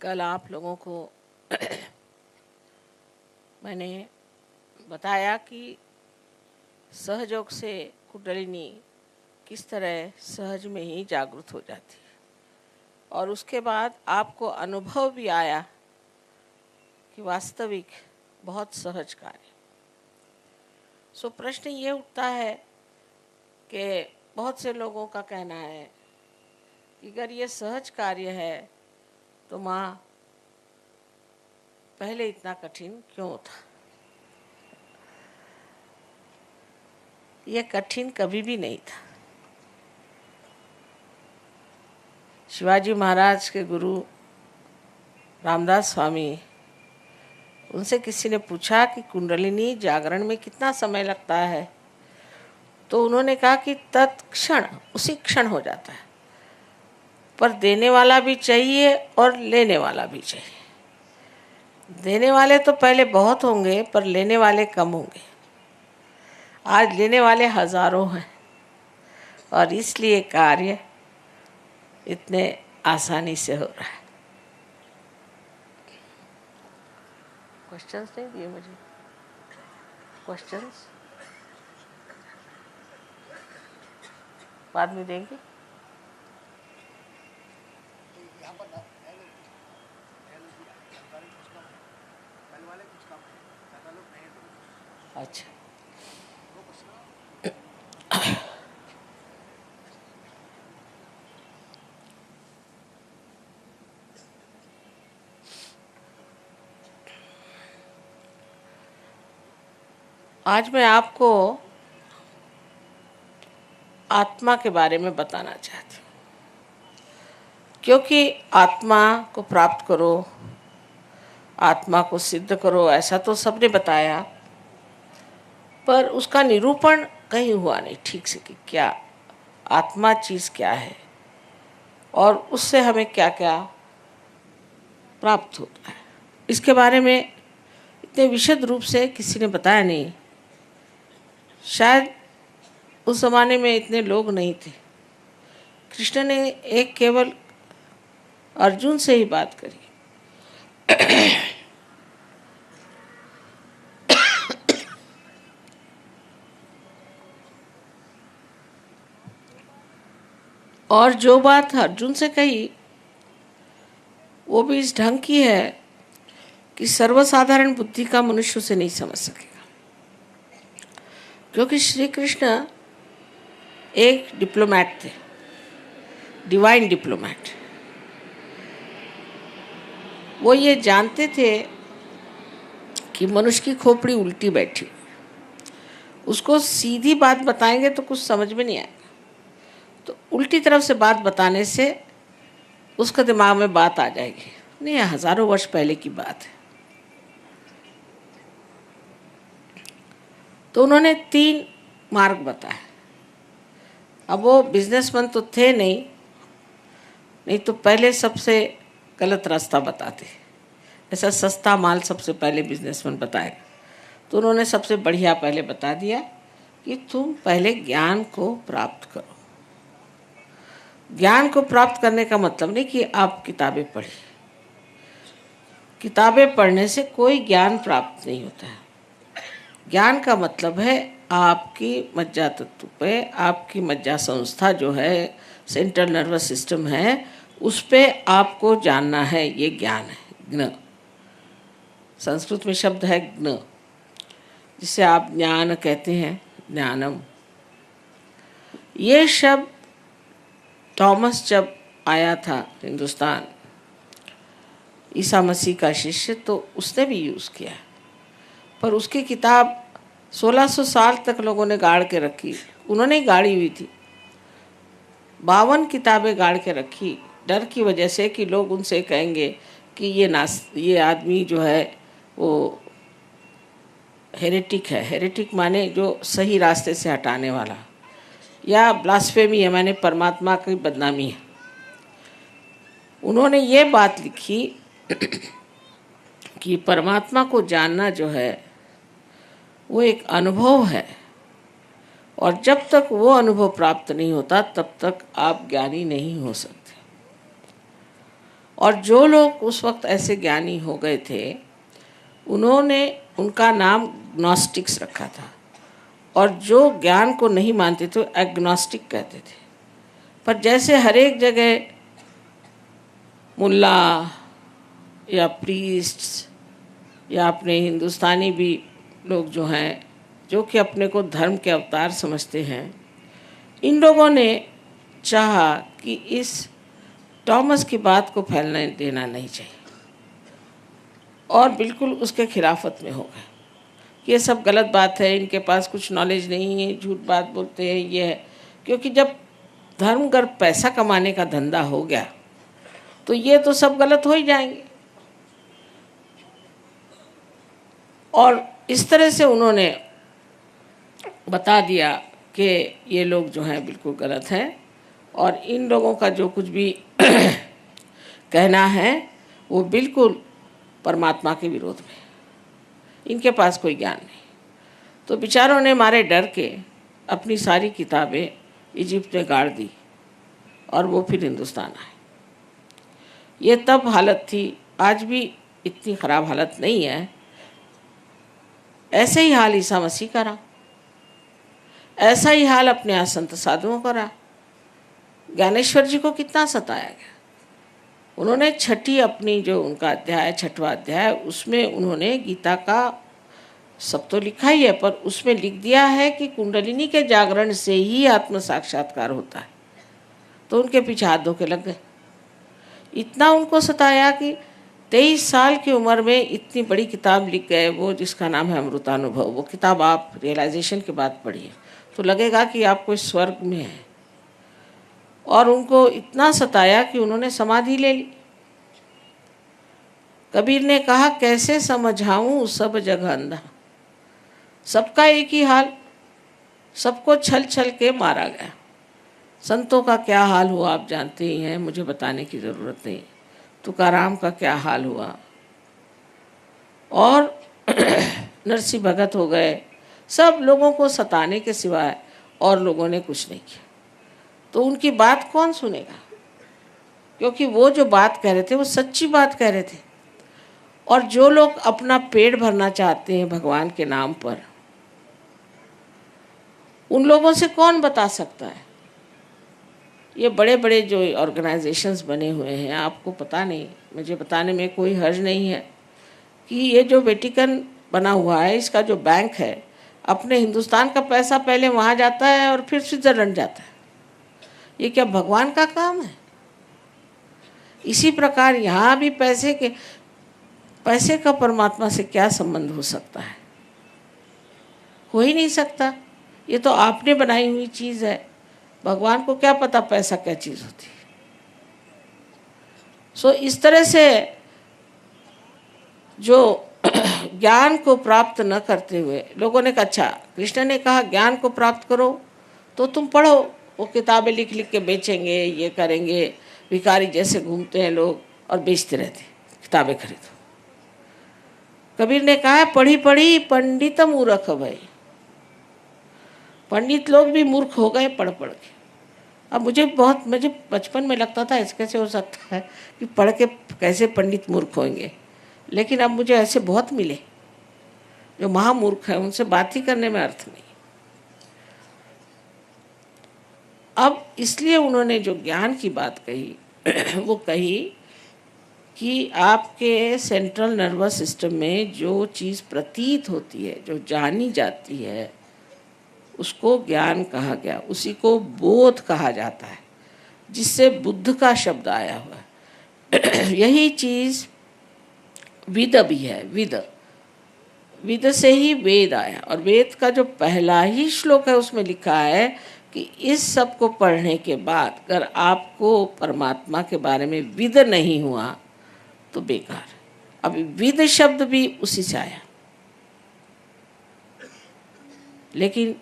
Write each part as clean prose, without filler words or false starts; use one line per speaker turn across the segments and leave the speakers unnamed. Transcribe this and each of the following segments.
कल आप लोगों को मैंने बताया कि सहयोग से कुंडलिनी किस तरह सहज में ही जागृत हो जाती है, और उसके बाद आपको अनुभव भी आया कि वास्तविक बहुत सहज कार्य। सो प्रश्न ये उठता है कि बहुत से लोगों का कहना है कि अगर ये सहज कार्य है तो माँ पहले इतना कठिन क्यों था। ये कठिन कभी भी नहीं था। शिवाजी महाराज के गुरु रामदास स्वामी, उनसे किसी ने पूछा कि कुंडलिनी जागरण में कितना समय लगता है, तो उन्होंने कहा कि तत्क्षण, उसी क्षण हो जाता है, पर देने वाला भी चाहिए और लेने वाला भी चाहिए। देने वाले तो पहले बहुत होंगे पर लेने वाले कम होंगे। आज लेने वाले हजारों हैं और इसलिए कार्य इतने आसानी से हो रहा है। क्वेश्चंस नहीं दिए मुझे? क्वेश्चंस बाद में देंगे। अच्छा, आज मैं आपको आत्मा के बारे में बताना चाहती हूँ, क्योंकि आत्मा को प्राप्त करो, आत्मा को सिद्ध करो, ऐसा तो सबने बताया, पर उसका निरूपण कहीं हुआ नहीं ठीक से कि क्या आत्मा चीज़ क्या है और उससे हमें क्या क्या प्राप्त होता है। इसके बारे में इतने विशद रूप से किसी ने बताया नहीं। शायद उस ज़माने में इतने लोग नहीं थे। कृष्ण ने एक केवल अर्जुन से ही बात करी। और जो बात अर्जुन से कही वो भी इस ढंग की है कि सर्वसाधारण बुद्धि का मनुष्य उसे नहीं समझ सकेगा, क्योंकि श्री कृष्ण एक डिप्लोमैट थे, डिवाइन डिप्लोमैट। वो ये जानते थे कि मनुष्य की खोपड़ी उल्टी बैठी, उसको सीधी बात बताएंगे तो कुछ समझ में नहीं आएगा, तो उल्टी तरफ से बात बताने से उसका दिमाग में बात आ जाएगी। नहीं, हजारों वर्ष पहले की बात है। तो उन्होंने 3 मार्ग बताए। अब वो बिजनेसमैन तो थे नहीं तो पहले सबसे गलत रास्ता बताते। ऐसा सस्ता माल सबसे पहले बिजनेसमैन बताएगा, तो उन्होंने सबसे बढ़िया पहले बता दिया कि तुम पहले ज्ञान को प्राप्त करो। ज्ञान को प्राप्त करने का मतलब नहीं कि आप किताबें पढ़ें। किताबें पढ़ने से कोई ज्ञान प्राप्त नहीं होता है। ज्ञान का मतलब है आपकी मज्जा तत्व पे, आपकी मज्जा संस्था जो है, सेंट्रल नर्वस सिस्टम है, उस पे आपको जानना है। ये ज्ञान है, ज्ञ। संस्कृत में शब्द है ज्ञ, जिसे आप ज्ञान कहते हैं, ज्ञानम। ये शब्द थॉमस जब आया था हिंदुस्तान, ईसा मसीह का शिष्य, तो उसने भी यूज़ किया, पर उसकी किताब 1600 साल तक लोगों ने गाड़ के रखी। उन्होंने ही गाड़ी हुई थी। 52 किताबें गाड़ के रखी, डर की वजह से कि लोग उनसे कहेंगे कि ये आदमी जो है वो हेरेटिक है। हेरेटिक माने जो सही रास्ते से हटाने वाला, या ब्लास्फेमी है माने परमात्मा की बदनामी है। उन्होंने ये बात लिखी कि परमात्मा को जानना जो है वो एक अनुभव है, और जब तक वो अनुभव प्राप्त नहीं होता तब तक आप ज्ञानी नहीं हो सकते। और जो लोग उस वक्त ऐसे ज्ञानी हो गए थे उन्होंने उनका नाम ग्नोस्टिक्स रखा था, और जो ज्ञान को नहीं मानते थे एग्नोस्टिक कहते थे। पर जैसे हर एक जगह मुल्ला या प्रीस्ट्स या अपने हिंदुस्तानी भी लोग जो हैं, जो कि अपने को धर्म के अवतार समझते हैं, इन लोगों ने चाहा कि इस टॉमस की बात को फैलने देना नहीं चाहिए, और बिल्कुल उसके खिलाफत में हो गए। ये सब गलत बात है, इनके पास कुछ नॉलेज नहीं है, झूठ बात बोलते हैं, ये है। क्योंकि जब धर्म गर्भ पैसा कमाने का धंधा हो गया तो ये तो सब गलत हो ही जाएंगे। और इस तरह से उन्होंने बता दिया कि ये लोग जो हैं बिल्कुल गलत हैं, और इन लोगों का जो कुछ भी कहना है वो बिल्कुल परमात्मा के विरोध में, इनके पास कोई ज्ञान नहीं। तो बेचारों ने मारे डर के अपनी सारी किताबें इजिप्ट में गाड़ दी, और वो फिर हिंदुस्तान आए। ये तब हालत थी, आज भी इतनी ख़राब हालत नहीं है। ऐसे ही हाल ईसा मसीह का रहा, ऐसा ही हाल अपने यहाँ संत साधुओं का रहा। ज्ञानेश्वर जी को कितना सताया गया। उन्होंने छठी अपनी जो उनका अध्याय, छठवां अध्याय, उसमें उन्होंने गीता का सब तो लिखा ही है, पर उसमें लिख दिया है कि कुंडलिनी के जागरण से ही आत्म साक्षात्कार होता है। तो उनके पीछे हाथ धो के लग गए। इतना उनको सताया कि 23 साल की उम्र में इतनी बड़ी किताब लिख गए, वो जिसका नाम है अमृतानुभव। वो किताब आप रियलाइजेशन के बाद पढ़िए तो लगेगा कि आप कोई स्वर्ग में हैं। और उनको इतना सताया कि उन्होंने समाधि ले ली। कबीर ने कहा, कैसे समझाऊं सब जगह अंधा, सबका एक ही हाल, सबको छल छल के मारा गया। संतों का क्या हाल हुआ आप जानते ही हैं, मुझे बताने की ज़रूरत नहीं। तुकाराम का क्या हाल हुआ, और नरसिंह भगत हो गए। सब लोगों को सताने के सिवाय और लोगों ने कुछ नहीं किया। तो उनकी बात कौन सुनेगा, क्योंकि वो जो बात कह रहे थे वो सच्ची बात कह रहे थे। और जो लोग अपना पेट भरना चाहते हैं भगवान के नाम पर, उन लोगों से कौन बता सकता है। ये बड़े बड़े जो ऑर्गेनाइजेशंस बने हुए हैं, आपको पता नहीं, मुझे बताने में कोई हर्ज नहीं है, कि ये जो वेटिकन बना हुआ है, इसका जो बैंक है, अपने हिंदुस्तान का पैसा पहले वहाँ जाता है और फिर स्विट्ज़रलैंड जाता है। ये क्या भगवान का काम है? इसी प्रकार यहाँ भी पैसे का परमात्मा से क्या संबंध हो सकता है? हो ही नहीं सकता। ये तो आपने बनाई हुई चीज़ है। भगवान को क्या पता पैसा क्या चीज़ होती है। सो इस तरह से जो ज्ञान को प्राप्त न करते हुए लोगों ने कहा, अच्छा कृष्ण ने कहा ज्ञान को प्राप्त करो तो तुम पढ़ो। वो किताबें लिख लिख के बेचेंगे, ये करेंगे, भिखारी जैसे घूमते हैं लोग और बेचते रहते, किताबें खरीदो। कबीर ने कहा, पढ़ी पढ़ी पंडित मूर्ख भाई। पंडित लोग भी मूर्ख हो गए पढ़ पढ़ के। अब मुझे बचपन में लगता था ऐसे कैसे हो सकता है कि पढ़ के कैसे पंडित मूर्ख होंगे, लेकिन अब मुझे ऐसे बहुत मिले जो महामूर्ख हैं, उनसे बात ही करने में अर्थ नहीं। अब इसलिए उन्होंने जो ज्ञान की बात कही वो कही कि आपके सेंट्रल नर्वस सिस्टम में जो चीज़ प्रतीत होती है, जो जानी जाती है, उसको ज्ञान कहा गया। उसी को बोध कहा जाता है, जिससे बुद्ध का शब्द आया हुआ है। यही चीज़ विद भी है। विद से ही वेद आया, और वेद का जो पहला ही श्लोक है उसमें लिखा है कि इस सब को पढ़ने के बाद अगर आपको परमात्मा के बारे में विद नहीं हुआ तो बेकार। अभी विद शब्द भी उसी से आया, लेकिन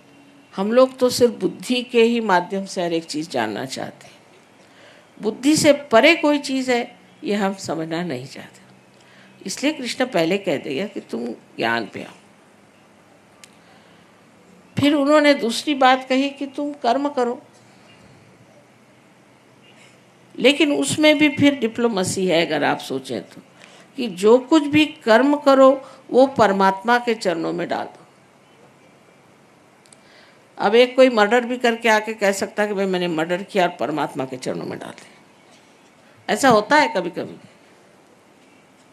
हम लोग तो सिर्फ बुद्धि के ही माध्यम से हर एक चीज़ जानना चाहते हैं। बुद्धि से परे कोई चीज़ है ये हम समझना नहीं चाहते। इसलिए कृष्ण पहले कह दिया कि तुम ज्ञान पे आओ। फिर उन्होंने दूसरी बात कही कि तुम कर्म करो। लेकिन उसमें भी फिर डिप्लोमेसी है, अगर आप सोचें तो, कि जो कुछ भी कर्म करो वो परमात्मा के चरणों में डाल दो। अब एक कोई मर्डर भी करके आके कह सकता है कि भाई मैंने मर्डर किया और परमात्मा के चरणों में डाल दिया। ऐसा होता है कभी कभी,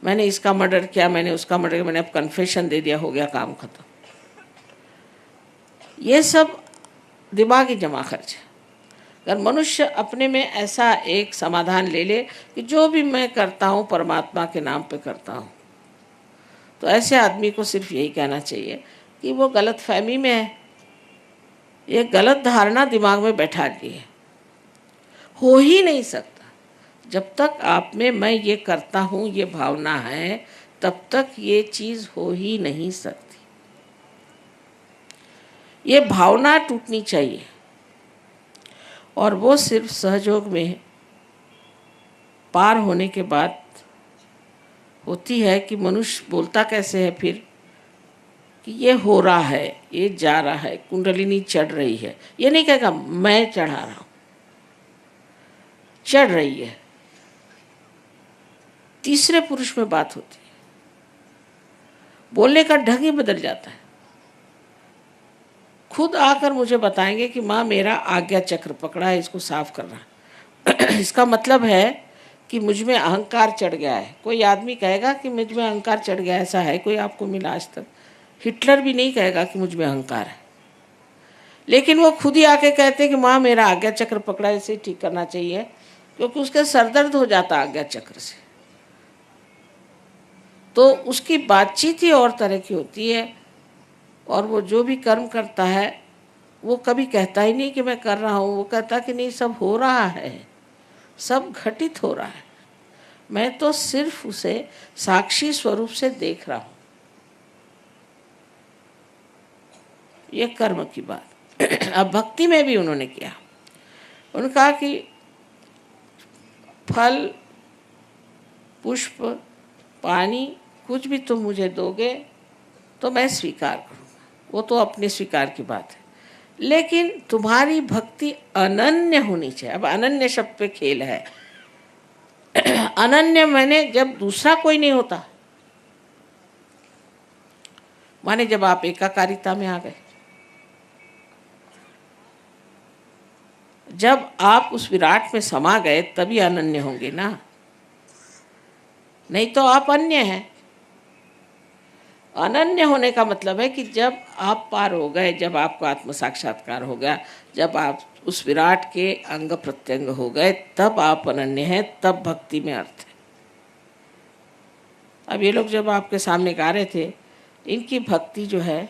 मैंने इसका मर्डर किया, मैंने उसका मर्डर किया, मैंने अब कन्फेशन दे दिया, हो गया काम खत्म। ये सब दिमागी जमा खर्च है। अगर मनुष्य अपने में ऐसा एक समाधान ले ले कि जो भी मैं करता हूँ परमात्मा के नाम पे करता हूँ, तो ऐसे आदमी को सिर्फ यही कहना चाहिए कि वो गलत फहमी में है, ये गलत धारणा दिमाग में बैठा ली है। हो ही नहीं सकता जब तक आप में मैं ये करता हूँ ये भावना है, तब तक ये चीज़ हो ही नहीं सकती। ये भावना टूटनी चाहिए, और वो सिर्फ सहयोग में पार होने के बाद होती है। कि मनुष्य बोलता कैसे है फिर कि ये हो रहा है, ये जा रहा है, कुंडलिनी चढ़ रही है। ये नहीं कहेगा मैं चढ़ा रहा हूँ, चढ़ रही है। तीसरे पुरुष में बात होती है, बोलने का ढंग ही बदल जाता है। खुद आकर मुझे बताएंगे कि माँ मेरा आज्ञा चक्र पकड़ा है, इसको साफ करना। इसका मतलब है कि मुझ में अहंकार चढ़ गया है। कोई आदमी कहेगा कि मुझ में अहंकार चढ़ गया, ऐसा है कोई आपको मिला आज तक? हिटलर भी नहीं कहेगा कि मुझ में अहंकार है, लेकिन वो खुद ही आके कहते हैं कि माँ मेरा आज्ञा चक्र पकड़ा, इसे ठीक करना चाहिए, क्योंकि उसके सरदर्द हो जाता आज्ञा चक्र से। तो उसकी बातचीत ही और तरह की होती है, और वो जो भी कर्म करता है वो कभी कहता ही नहीं कि मैं कर रहा हूँ, वो कहता कि नहीं सब हो रहा है, सब घटित हो रहा है, मैं तो सिर्फ उसे साक्षी स्वरूप से देख रहा हूँ। ये कर्म की बात। अब भक्ति में भी उन्होंने किया, उन्होंने कहा कि फल पुष्प पानी कुछ भी तुम मुझे दोगे तो मैं स्वीकार करूँगा, वो तो अपने स्वीकार की बात है, लेकिन तुम्हारी भक्ति अनन्य होनी चाहिए। अब अनन्य शब्द पे खेल है। अनन्य माने जब दूसरा कोई नहीं होता, माने जब आप एकाकारिता में आ गए, जब आप उस विराट में समा गए तभी अनन्य होंगे ना, नहीं तो आप अन्य हैं। अनन्य होने का मतलब है कि जब आप पार हो गए, जब आपको आत्म साक्षात्कार हो गया, जब आप उस विराट के अंग प्रत्यंग हो गए, तब आप अनन्य हैं, तब भक्ति में अर्थ है। अब ये लोग जब आपके सामने गा रहे थे, इनकी भक्ति जो है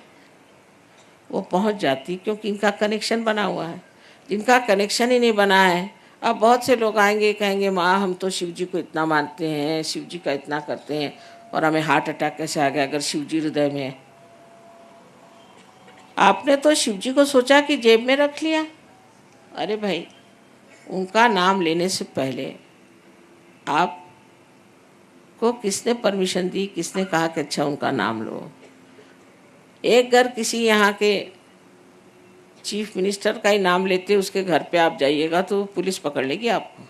वो पहुंच जाती, क्योंकि इनका कनेक्शन बना हुआ है। जिनका कनेक्शन ही नहीं बना है, अब बहुत से लोग आएंगे कहेंगे माँ हम तो शिव जी को इतना मानते हैं, शिव जी का इतना करते हैं, और हमें हार्ट अटैक कैसे आ गया अगर शिव जी हृदय में है? आपने तो शिव जी को सोचा कि जेब में रख लिया। अरे भाई, उनका नाम लेने से पहले आपको किसने परमिशन दी, किसने कहा कि अच्छा उनका नाम लो? एक घर किसी यहाँ के चीफ मिनिस्टर का ही नाम लेते, उसके घर पे आप जाइएगा तो पुलिस पकड़ लेगी आपको।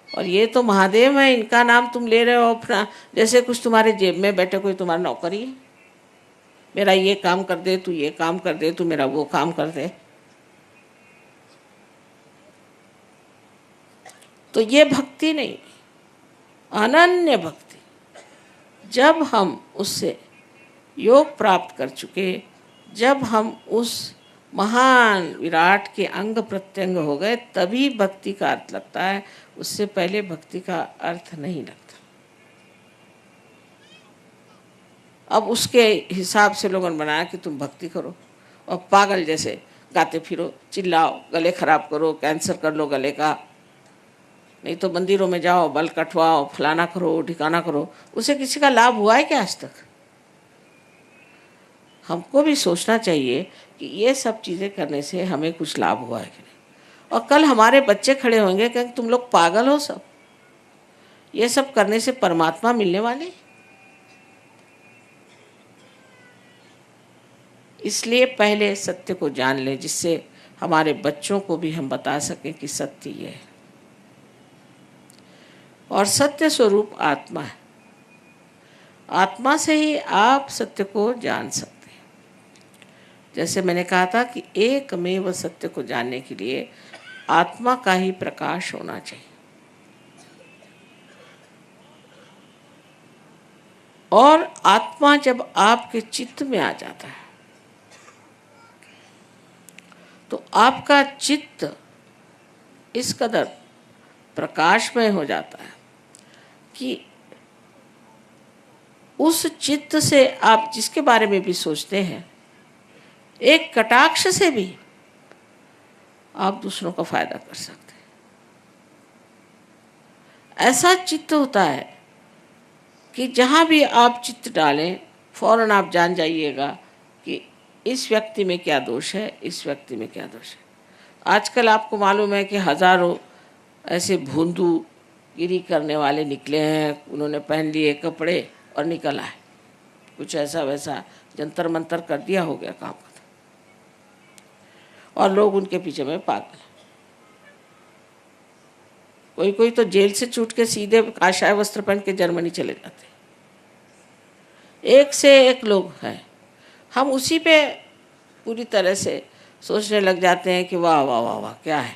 और ये तो महादेव है, इनका नाम तुम ले रहे हो अपना, जैसे कुछ तुम्हारे जेब में बैठे कोई तुम्हारा नौकरी है, मेरा ये काम कर दे, तू ये काम कर दे, तू मेरा वो काम कर दे। तो ये भक्ति नहीं, अनन्य भक्ति। जब हम उससे योग प्राप्त कर चुके, जब हम उस महान विराट के अंग प्रत्यंग हो गए, तभी भक्ति का अर्थ लगता है, उससे पहले भक्ति का अर्थ नहीं लगता। अब उसके हिसाब से लोगों ने बनाया कि तुम भक्ति करो और पागल जैसे गाते फिरो, चिल्लाओ, गले खराब करो, कैंसर कर लो गले का, नहीं तो मंदिरों में जाओ, बल कटवाओ, फलाना करो, ठिकाना करो। उसे किसी का लाभ हुआ है क्या आज तक? हमको भी सोचना चाहिए कि ये सब चीज़ें करने से हमें कुछ लाभ हुआ है कि नहीं। और कल हमारे बच्चे खड़े होंगे कहेंगे तुम लोग पागल हो सब, ये सब करने से परमात्मा मिलने वाले। इसलिए पहले सत्य को जान लें, जिससे हमारे बच्चों को भी हम बता सकें कि सत्य ये है। और सत्य स्वरूप आत्मा है। आत्मा से ही आप सत्य को जान सकते हैं। जैसे मैंने कहा था कि एकमेव सत्य को जानने के लिए आत्मा का ही प्रकाश होना चाहिए। और आत्मा जब आपके चित्त में आ जाता है तो आपका चित्त इस कदर प्रकाशमय हो जाता है कि उस चित्त से आप जिसके बारे में भी सोचते हैं, एक कटाक्ष से भी आप दूसरों का फायदा कर सकते हैं। ऐसा चित्त होता है कि जहाँ भी आप चित्त डालें, फौरन आप जान जाइएगा कि इस व्यक्ति में क्या दोष है, इस व्यक्ति में क्या दोष है। आजकल आपको मालूम है कि हजारों ऐसे भोंदू गिरी करने वाले निकले हैं। उन्होंने पहन लिए कपड़े और निकल आए, कुछ ऐसा वैसा जंतर मंतर कर दिया, हो गया काम खत्म। और लोग उनके पीछे में पागल। कोई कोई तो जेल से छूट के सीधे काशाय वस्त्र पहन के जर्मनी चले जाते। एक से एक लोग हैं। हम उसी पे पूरी तरह से सोचने लग जाते हैं कि वाह वाह वाह वाह क्या है।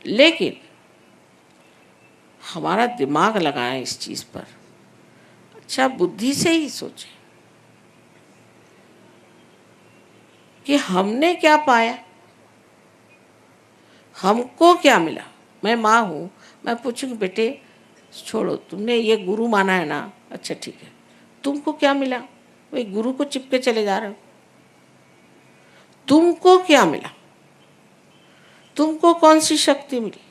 लेकिन हमारा दिमाग लगाएं इस चीज पर, अच्छा बुद्धि से ही सोचें कि हमने क्या पाया, हमको क्या मिला। मैं माँ हूँ, मैं पूछूंगी बेटे छोड़ो, तुमने ये गुरु माना है ना, अच्छा ठीक है, तुमको क्या मिला। वही गुरु को चिपके चले जा रहे हो। तुमको क्या मिला, तुमको कौन सी शक्ति मिली।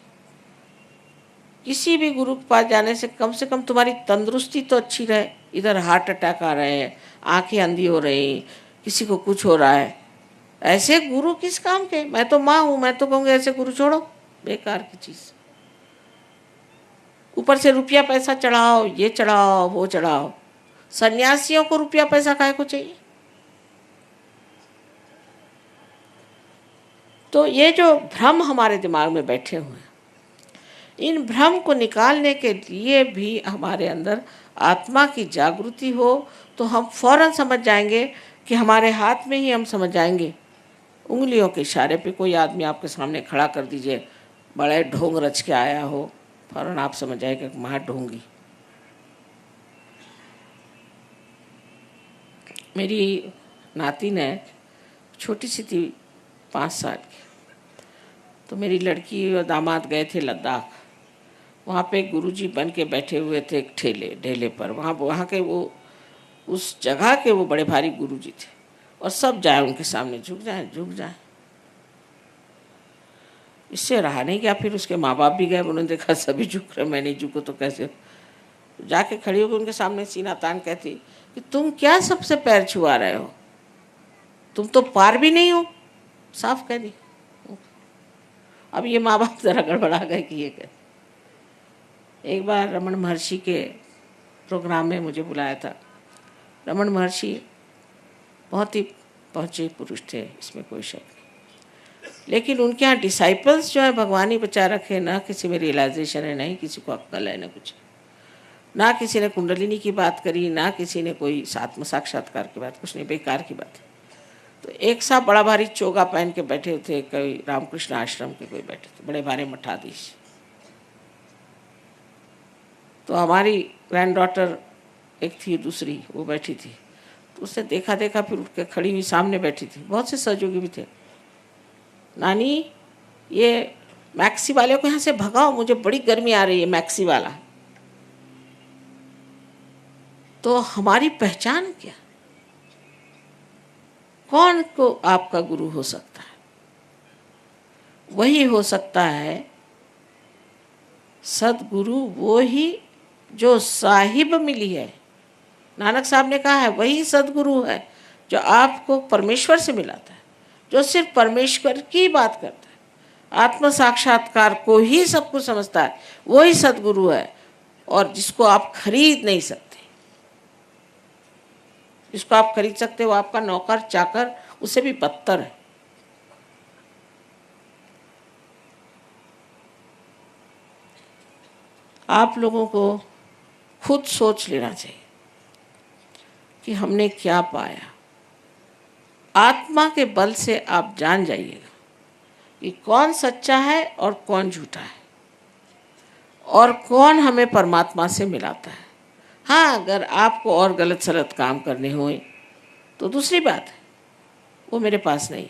किसी भी गुरु के पास जाने से कम तुम्हारी तंदुरुस्ती तो अच्छी रहे। इधर हार्ट अटैक आ रहे हैं, आंखें अंधी हो रही, किसी को कुछ हो रहा है। ऐसे गुरु किस काम के। मैं तो माँ हूँ, मैं तो कहूँगी ऐसे गुरु छोड़ो, बेकार की चीज़। ऊपर से रुपया पैसा चढ़ाओ, ये चढ़ाओ वो चढ़ाओ। सन्यासियों को रुपया पैसा काहे को चाहिए। तो ये जो भ्रम हमारे दिमाग में बैठे हुए हैं, इन भ्रम को निकालने के लिए भी हमारे अंदर आत्मा की जागृति हो तो हम फौरन समझ जाएंगे कि हमारे हाथ में ही हम समझ जाएंगे। उंगलियों के इशारे पे कोई आदमी आपके सामने खड़ा कर दीजिए, बड़े ढोंग रच के आया हो, फौरन आप समझ जाएंगे कि महा ढोंगी। मेरी नातिन है, छोटी सी थी, 5 साल की। तो मेरी लड़की और दामाद गए थे लद्दाख। वहाँ पे गुरुजी बन के बैठे हुए थे एक ढेले पर। वहाँ के वो उस जगह के वो बड़े भारी गुरुजी थे और सब जाए उनके सामने, झुक जाए। इससे रहा नहीं गया। फिर उसके माँ बाप भी गए, उन्होंने देखा सभी झुक रहे, मैं नहीं झुकूँ तो कैसे। जाके खड़ी होकर उनके सामने सीना तान कहती कि तुम क्या सबसे पैर छुआ रहे हो, तुम तो पार भी नहीं हो, साफ कह दी। अब ये माँ बाप जरा गड़बड़ा गए कि ये कहते। एक बार रमन महर्षि के प्रोग्राम में मुझे बुलाया था। रमन महर्षि बहुत ही पहुँचे पुरुष थे, इसमें कोई शक नहीं। लेकिन उनके यहाँ डिसाइपल्स जो है भगवान ही बचा रखे, ना किसी में रियलाइजेशन है, नहीं किसी को अक्ल है, ना कुछ, ना किसी ने कुंडलिनी की बात करी, ना किसी ने कोई आत्म साक्षात्कार की बात, कुछ नहीं, बेकार की बात है। तो एक साहब बड़ा भारी चोगा पहन के बैठे थे, कोई रामकृष्ण आश्रम के कोई बैठे थे, बड़े भारी मठाधीश। तो हमारी ग्रैंड डॉटर एक थी, दूसरी वो बैठी थी। तो उसने देखा फिर उठ के खड़ी हुई सामने बैठी थी। बहुत से सहयोगी भी थे। नानी ये मैक्सी वाले को यहाँ से भगाओ, मुझे बड़ी गर्मी आ रही है, मैक्सी वाला। तो हमारी पहचान क्या, कौन को आपका गुरु हो सकता है। वही हो सकता है सदगुरु, वो ही जो साहिब मिली है। नानक साहब ने कहा है वही सदगुरु है जो आपको परमेश्वर से मिलाता है, जो सिर्फ परमेश्वर की बात करता है, आत्म साक्षात्कार को ही सब कुछ समझता है, वही सदगुरु है। और जिसको आप खरीद नहीं सकते, जिसको आप खरीद सकते वो आपका नौकर चाकर, उससे भी बदतर है। आप लोगों को खुद सोच लेना चाहिए कि हमने क्या पाया। आत्मा के बल से आप जान जाइएगा कि कौन सच्चा है और कौन झूठा है, और कौन हमें परमात्मा से मिलाता है। हाँ, अगर आपको और गलत सलत काम करने हुए तो दूसरी बात है, वो मेरे पास नहीं।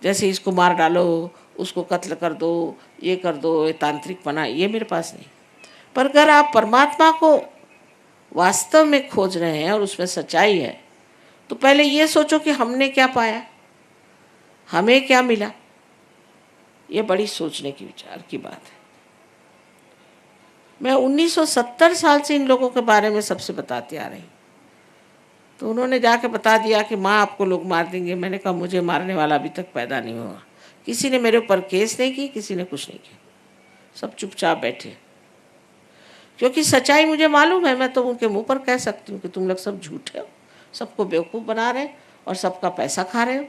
जैसे इसको मार डालो, उसको कत्ल कर दो, ये कर दो, ये तांत्रिकपना, ये मेरे पास नहीं। पर अगर आप परमात्मा को वास्तव में खोज रहे हैं और उसमें सच्चाई है, तो पहले ये सोचो कि हमने क्या पाया, हमें क्या मिला। ये बड़ी सोचने की विचार की बात है। मैं 1970 साल से इन लोगों के बारे में सबसे बताती आ रही हूँ। तो उन्होंने जाके बता दिया कि माँ आपको लोग मार देंगे। मैंने कहा मुझे मारने वाला अभी तक पैदा नहीं हुआ। किसी ने मेरे ऊपर केस नहीं की, किसी ने कुछ नहीं किया, सब चुपचाप बैठे। क्योंकि सच्चाई मुझे मालूम है। मैं तो उनके मुंह पर कह सकती हूँ कि तुम लोग सब झूठे हो, सबको बेवकूफ़ बना रहे और सबका पैसा खा रहे हो,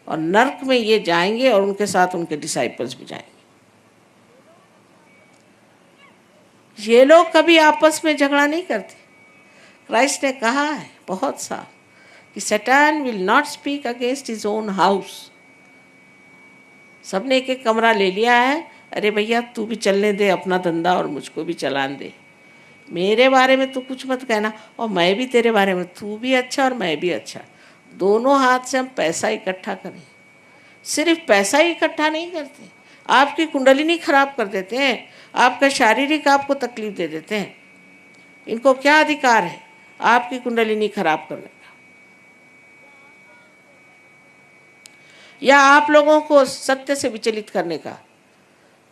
और नर्क में ये जाएंगे और उनके साथ उनके डिसाइपल्स भी जाएंगे। ये लोग कभी आपस में झगड़ा नहीं करते। क्राइस्ट ने कहा है बहुत साफ कि सैतान will not speak against his own house. सबने एक एक कमरा ले लिया है। अरे भैया तू भी चलने दे अपना धंधा और मुझको भी चलाने दे। मेरे बारे में तो कुछ मत कहना, और मैं भी तेरे बारे में, तू भी अच्छा और मैं भी अच्छा। दोनों हाथ से हम पैसा इकट्ठा करें। सिर्फ पैसा ही इकट्ठा नहीं करते, आपकी कुंडलिनी खराब कर देते हैं, आपका शारीरिक आपको तकलीफ दे देते हैं। इनको क्या अधिकार है आपकी कुंडलिनी खराब करने का, या आप लोगों को सत्य से विचलित करने का?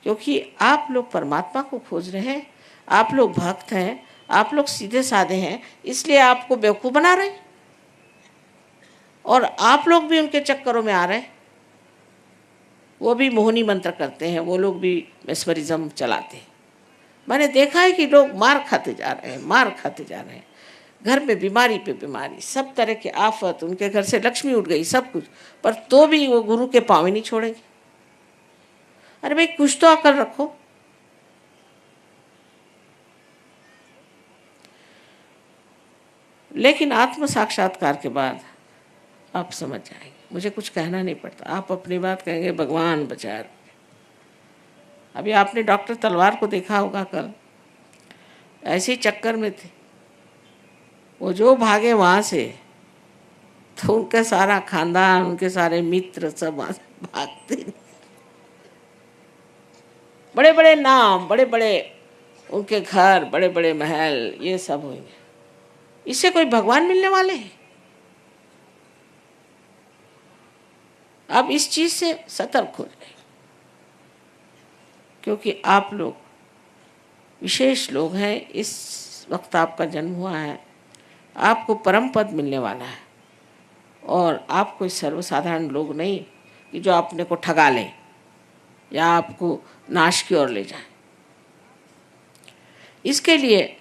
क्योंकि आप लोग परमात्मा को खोज रहे हैं, आप लोग भक्त हैं, आप लोग सीधे साधे हैं, इसलिए आपको बेवकूफ़ बना रहे हैं, और आप लोग भी उनके चक्करों में आ रहे हैं। वो भी मोहिनी मंत्र करते हैं, वो लोग भी मेस्मरिज्म चलाते हैं। मैंने देखा है कि लोग मार खाते जा रहे हैं, मार खाते जा रहे हैं। घर में बीमारी पे बीमारी, सब तरह के आफत, उनके घर से लक्ष्मी उठ गई, सब कुछ, पर तो भी वो गुरु के पाँव ही नहीं छोड़ेंगे। अरे भाई कुछ तो अकल रखो। लेकिन आत्म साक्षात्कार के बाद आप समझ जाएंगे, मुझे कुछ कहना नहीं पड़ता, आप अपनी बात कहेंगे भगवान बचा। अभी आपने डॉक्टर तलवार को देखा होगा, कल ऐसे ही चक्कर में थे वो, जो भागे वहाँ से तो उनका सारा खानदान, उनके सारे मित्र सब वहाँ से भागते। बड़े बड़े नाम, बड़े बड़े उनके घर, बड़े बड़े महल, ये सब होंगे। इससे कोई भगवान मिलने वाले हैं? आप इस चीज़ से सतर्क हो जाए, क्योंकि आप लोग विशेष लोग हैं। इस वक्त आपका जन्म हुआ है, आपको परम पद मिलने वाला है, और आप कोई सर्वसाधारण लोग नहीं कि जो अपने को ठगा लें या आपको नाश की ओर ले जाए। इसके लिए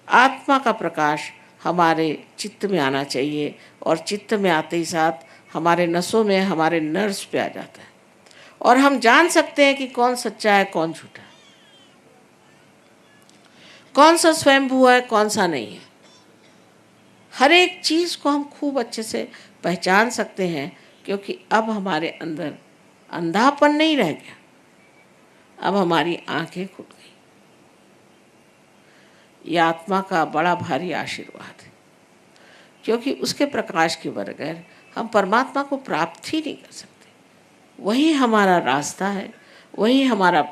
आत्मा का प्रकाश हमारे चित्त में आना चाहिए, और चित्त में आते ही साथ हमारे नसों में, हमारे नर्व्स पे आ जाता है, और हम जान सकते हैं कि कौन सच्चा है कौन झूठा है, कौन सा स्वयंभू है कौन सा नहीं है। हर एक चीज़ को हम खूब अच्छे से पहचान सकते हैं, क्योंकि अब हमारे अंदर अंधापन नहीं रह गया, अब हमारी आंखें खुल गई। यह आत्मा का बड़ा भारी आशीर्वाद है, क्योंकि उसके प्रकाश के बगैर हम परमात्मा को प्राप्त ही नहीं कर सकते। वही हमारा रास्ता है, वही हमारा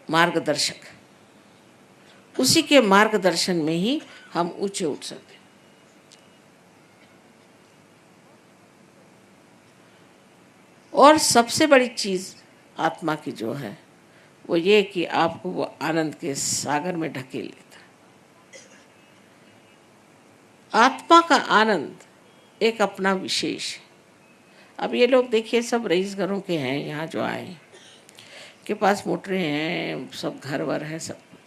मार्गदर्शक है। उसी के मार्गदर्शन में ही हम ऊंचे उठ सकते हैं। और सबसे बड़ी चीज़ आत्मा की जो है वो ये कि आपको वो आनंद के सागर में ढकेल लेता है। आत्मा का आनंद एक अपना विशेष है। अब ये लोग देखिए सब रईस घरों के हैं, यहाँ जो आए के पास मोटरें हैं, सब घर वर है, सब कुछ।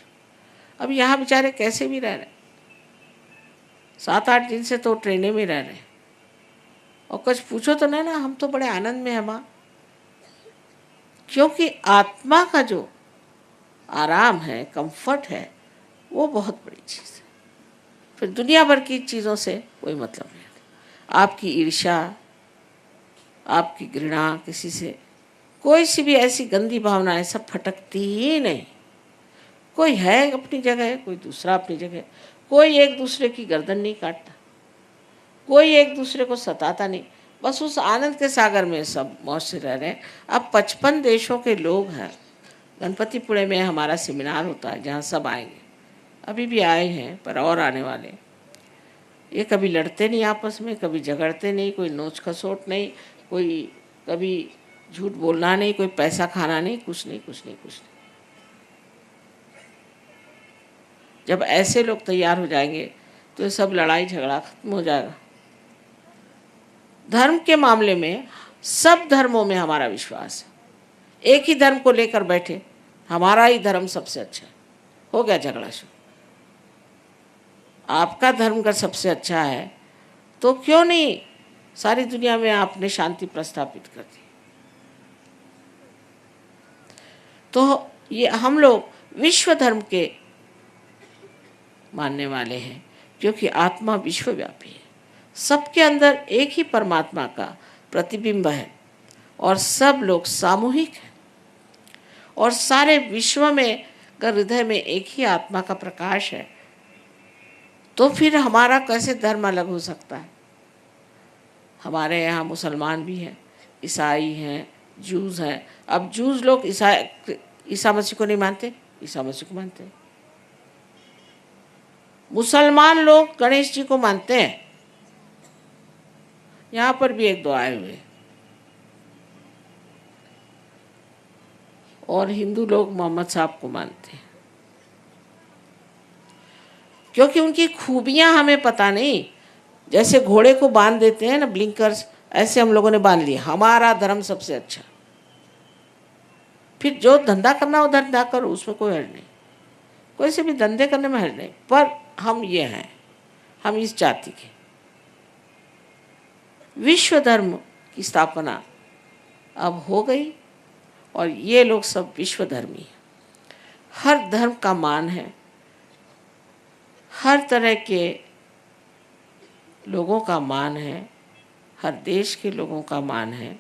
अब यहाँ बेचारे कैसे भी रह रहे, 7-8 दिन से तो ट्रेनें में रह रहे हैं, और कुछ पूछो तो ना हम तो बड़े आनंद में हैं माँ। क्योंकि आत्मा का जो आराम है, कंफर्ट है, वो बहुत बड़ी चीज़ है। फिर दुनिया भर की चीज़ों से कोई मतलब नहीं। आपकी ईर्ष्या, आपकी घृणा किसी से, कोई सी भी ऐसी गंदी भावनाएं सब फटकती ही नहीं। कोई है अपनी जगह, कोई दूसरा अपनी जगह। कोई एक दूसरे की गर्दन नहीं काटता, कोई एक दूसरे को सताता नहीं। बस उस आनंद के सागर में सब मौज से रह रहे हैं। अब 55 देशों के लोग हैं। गणपतिपुणे में हमारा सेमिनार होता है जहाँ सब आएंगे। अभी भी आए हैं पर और आने वाले। ये कभी लड़ते नहीं आपस में, कभी झगड़ते नहीं, कोई नोच खसोट नहीं, कोई कभी झूठ बोलना नहीं, कोई पैसा खाना नहीं, कुछ नहीं कुछ नहीं कुछ नहीं। जब ऐसे लोग तैयार हो जाएंगे तो ये सब लड़ाई झगड़ा खत्म हो जाएगा। धर्म के मामले में सब धर्मों में हमारा विश्वास है। एक ही धर्म को लेकर बैठे, हमारा ही धर्म सबसे अच्छा है, हो गया झगड़ा शुरू। आपका धर्म का सबसे अच्छा है तो क्यों नहीं सारी दुनिया में आपने शांति प्रस्थापित कर दी। तो ये हम लोग विश्व धर्म के मानने वाले हैं, क्योंकि आत्मा विश्वव्यापी है। सबके अंदर एक ही परमात्मा का प्रतिबिंब है और सब लोग सामूहिक हैं और सारे विश्व में का हृदय में एक ही आत्मा का प्रकाश है। तो फिर हमारा कैसे धर्म अलग हो सकता है? हमारे यहाँ मुसलमान भी हैं, ईसाई हैं, जूस हैं। अब जूस लोग ईसा मसीह को नहीं मानते, ईसा मसीह को मानते हैं। मुसलमान लोग गणेश जी को मानते हैं। यहाँ पर भी एक दो आए हुए। और हिंदू लोग मोहम्मद साहब को मानते हैं, क्योंकि उनकी खूबियां हमें पता नहीं। जैसे घोड़े को बांध देते हैं ना ब्लिंकर्स, ऐसे हम लोगों ने बांध लिया हमारा धर्म सबसे अच्छा। फिर जो धंधा करना हो धंधा करो, उसमें कोई हर्ज नहीं, कोई से भी धंधे करने में हर्ज नहीं। पर हम ये हैं, हम इस जाति के। विश्व धर्म की स्थापना अब हो गई और ये लोग सब विश्व धर्मी हैं। हर धर्म का मान है, हर तरह के लोगों का मान है, हर देश के लोगों का मान है।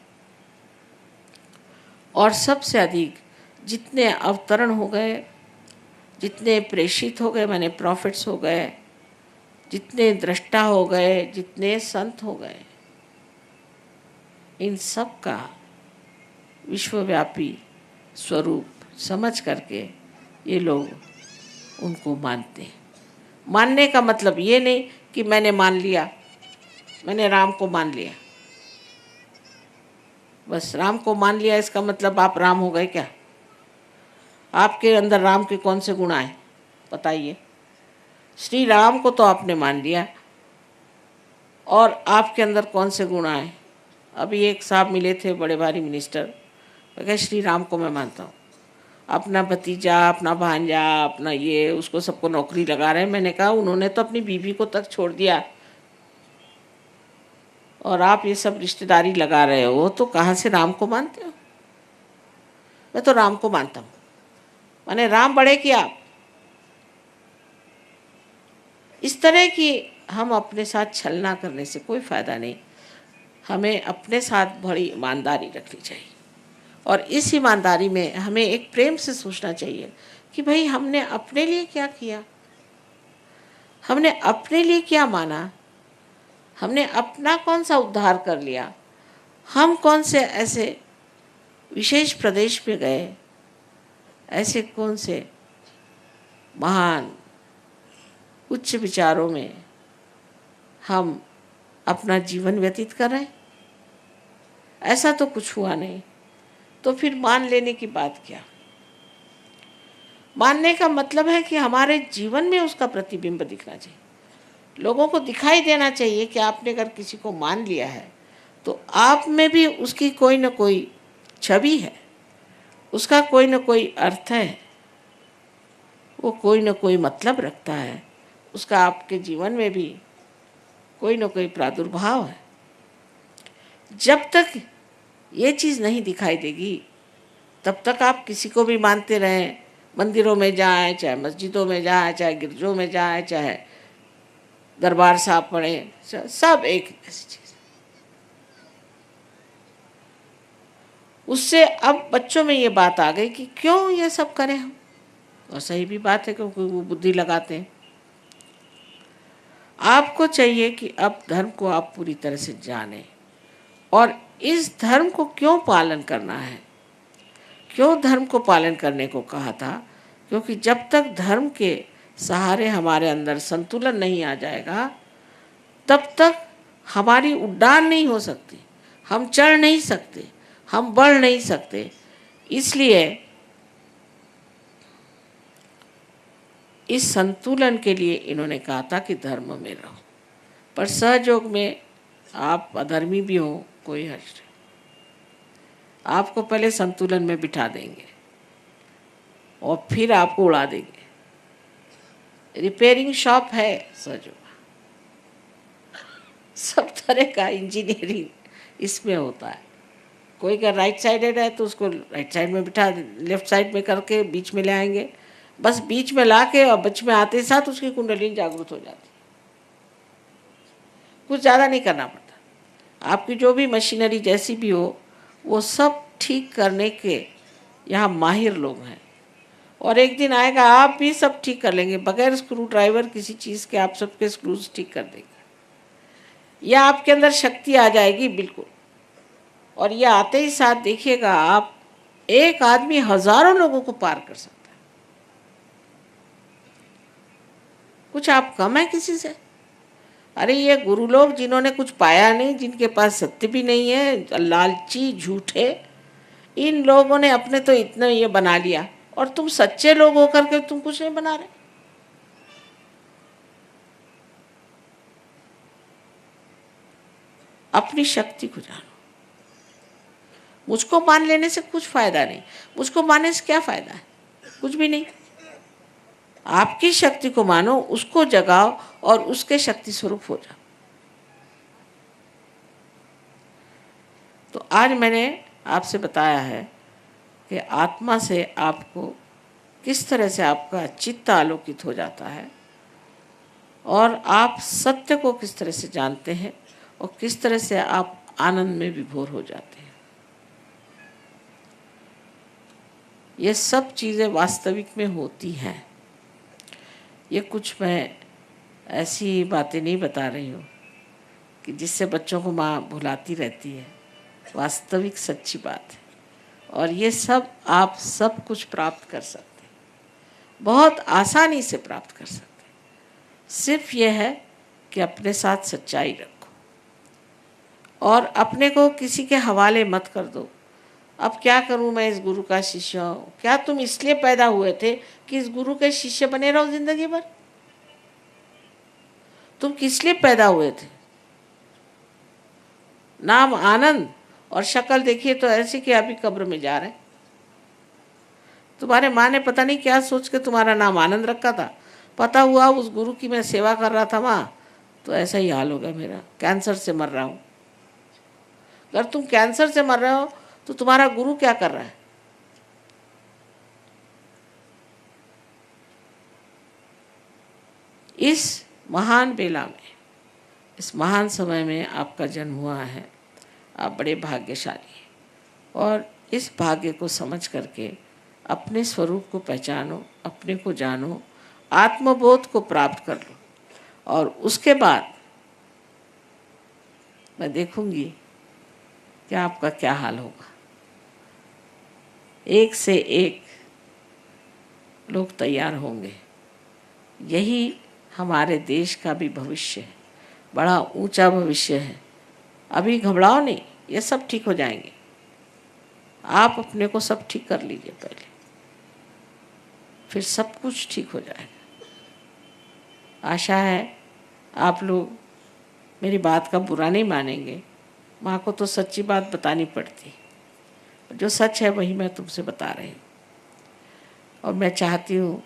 और सबसे अधिक जितने अवतरण हो गए, जितने प्रेषित हो गए, माने प्रॉफिट्स हो गए, जितने दृष्टा हो गए, जितने संत हो गए, इन सब का विश्वव्यापी स्वरूप समझ करके ये लोग उनको मानते हैं। मानने का मतलब ये नहीं कि मैंने मान लिया, मैंने राम को मान लिया, बस राम को मान लिया इसका मतलब आप राम हो गए क्या? आपके अंदर राम के कौन से गुण आए बताइए? श्री राम को तो आपने मान लिया और आपके अंदर कौन से गुण आए? अभी एक साहब मिले थे, बड़े भारी मिनिस्टर, कहे श्री राम को मैं मानता हूँ, अपना भतीजा, अपना भांजा, अपना ये, उसको सबको नौकरी लगा रहे हैं। मैंने कहा उन्होंने तो अपनी बीवी को तक छोड़ दिया और आप ये सब रिश्तेदारी लगा रहे हो, तो कहाँ से राम को मानते हो? मैं तो राम को मानता हूँ। माने राम बड़े कि आप? इस तरह की हम अपने साथ छलना करने से कोई फ़ायदा नहीं। हमें अपने साथ बड़ी ईमानदारी रखनी चाहिए और इस ईमानदारी में हमें एक प्रेम से सोचना चाहिए कि भाई हमने अपने लिए क्या किया, हमने अपने लिए क्या माना, हमने अपना कौन सा उद्धार कर लिया, हम कौन से ऐसे विशेष प्रदेश पे गए, ऐसे कौन से महान उच्च विचारों में हम अपना जीवन व्यतीत कर रहे हैं। ऐसा तो कुछ हुआ नहीं, तो फिर मान लेने की बात क्या? मानने का मतलब है कि हमारे जीवन में उसका प्रतिबिंब दिखना चाहिए, लोगों को दिखाई देना चाहिए कि आपने अगर किसी को मान लिया है तो आप में भी उसकी कोई न कोई छवि है, उसका कोई न कोई अर्थ है, वो कोई न कोई मतलब रखता है, उसका आपके जीवन में भी कोई न कोई प्रादुर्भाव है। जब तक ये चीज़ नहीं दिखाई देगी तब तक आप किसी को भी मानते रहें, मंदिरों में जाएं, चाहे मस्जिदों में जाएं, चाहे गिरजों में जाएं, चाहे दरबार साहब पढ़ें, सब एक ऐसी चीज़। उससे अब बच्चों में ये बात आ गई कि क्यों ये सब करें हम, और सही भी बात है क्योंकि वो बुद्धि लगाते हैं। आपको चाहिए कि अब धर्म को आप पूरी तरह से जानें और इस धर्म को क्यों पालन करना है। क्यों धर्म को पालन करने को कहा था? क्योंकि जब तक धर्म के सहारे हमारे अंदर संतुलन नहीं आ जाएगा तब तक हमारी उड़ान नहीं हो सकती, हम चढ़ नहीं सकते, हम बढ़ नहीं सकते। इसलिए इस संतुलन के लिए इन्होंने कहा था कि धर्म में रहो, पर सहयोग में आप अधर्मी भी हो कोई हर्ष नहीं। आपको पहले संतुलन में बिठा देंगे और फिर आपको उड़ा देंगे। रिपेयरिंग शॉप है सहयोग, सब तरह का इंजीनियरिंग इसमें होता है। कोई का राइट साइडेड है तो उसको राइट साइड में बिठा, लेफ्ट साइड में करके बीच में ले आएंगे, बस बीच में ला के और बीच में आते साथ उसकी कुंडली जागृत हो जाती है। कुछ ज़्यादा नहीं करना पड़ता। आपकी जो भी मशीनरी जैसी भी हो वो सब ठीक करने के यहाँ माहिर लोग हैं, और एक दिन आएगा आप भी सब ठीक कर लेंगे बगैर स्क्रू ड्राइवर किसी चीज़ के, आप सबके स्क्रूज ठीक कर देंगे। या आपके अंदर शक्ति आ जाएगी बिल्कुल, और ये आते ही साथ देखिएगा आप, एक आदमी हजारों लोगों को पार कर सकता है। कुछ आप कम है किसी से? अरे ये गुरु लोग जिन्होंने कुछ पाया नहीं, जिनके पास सत्य भी नहीं है, लालची झूठे, इन लोगों ने अपने तो इतना ये बना लिया, और तुम सच्चे लोग होकर के तुम कुछ नहीं बना रहे। अपनी शक्ति को जानो। मुझको मान लेने से कुछ फायदा नहीं, मुझको मानने से क्या फायदा है? कुछ भी नहीं। आपकी शक्ति को मानो, उसको जगाओ और उसके शक्ति स्वरूप हो जाओ। तो आज मैंने आपसे बताया है कि आत्मा से आपको किस तरह से आपका चित्त आलोकित हो जाता है, और आप सत्य को किस तरह से जानते हैं, और किस तरह से आप आनंद में विभोर हो जाते हैं। ये सब चीज़ें वास्तविक में होती हैं। ये कुछ मैं ऐसी बातें नहीं बता रही हूँ कि जिससे बच्चों को माँ भुलाती रहती है। वास्तविक सच्ची बात है, और ये सब आप सब कुछ प्राप्त कर सकते हैं, बहुत आसानी से प्राप्त कर सकते हैं। सिर्फ ये है कि अपने साथ सच्चाई रखो और अपने को किसी के हवाले मत कर दो। अब क्या करूं, मैं इस गुरु का शिष्य हूँ। क्या तुम इसलिए पैदा हुए थे कि इस गुरु के शिष्य बने रहो जिंदगी भर? तुम किस लिए पैदा हुए थे? नाम आनंद, और शक्ल देखिए तो ऐसी कि अभी कब्र में जा रहे। तुम्हारे माँ ने पता नहीं क्या सोच के तुम्हारा नाम आनंद रखा था। पता हुआ उस गुरु की मैं सेवा कर रहा था माँ, तो ऐसा ही हाल हो गया मेरा, कैंसर से मर रहा हूँ। अगर तुम कैंसर से मर रहे हो तो तुम्हारा गुरु क्या कर रहा है? इस महान बेला में, इस महान समय में आपका जन्म हुआ है। आप बड़े भाग्यशाली हैं, और इस भाग्य को समझ करके अपने स्वरूप को पहचानो, अपने को जानो, आत्मबोध को प्राप्त कर लो, और उसके बाद मैं देखूंगी कि आपका क्या हाल होगा। एक से एक लोग तैयार होंगे। यही हमारे देश का भी भविष्य है, बड़ा ऊंचा भविष्य है। अभी घबराओ नहीं, ये सब ठीक हो जाएंगे। आप अपने को सब ठीक कर लीजिए पहले, फिर सब कुछ ठीक हो जाएगा। आशा है आप लोग मेरी बात का बुरा नहीं मानेंगे। माँ को तो सच्ची बात बतानी पड़ती, जो सच है वही मैं तुमसे बता रही हूँ। और मैं चाहती हूँ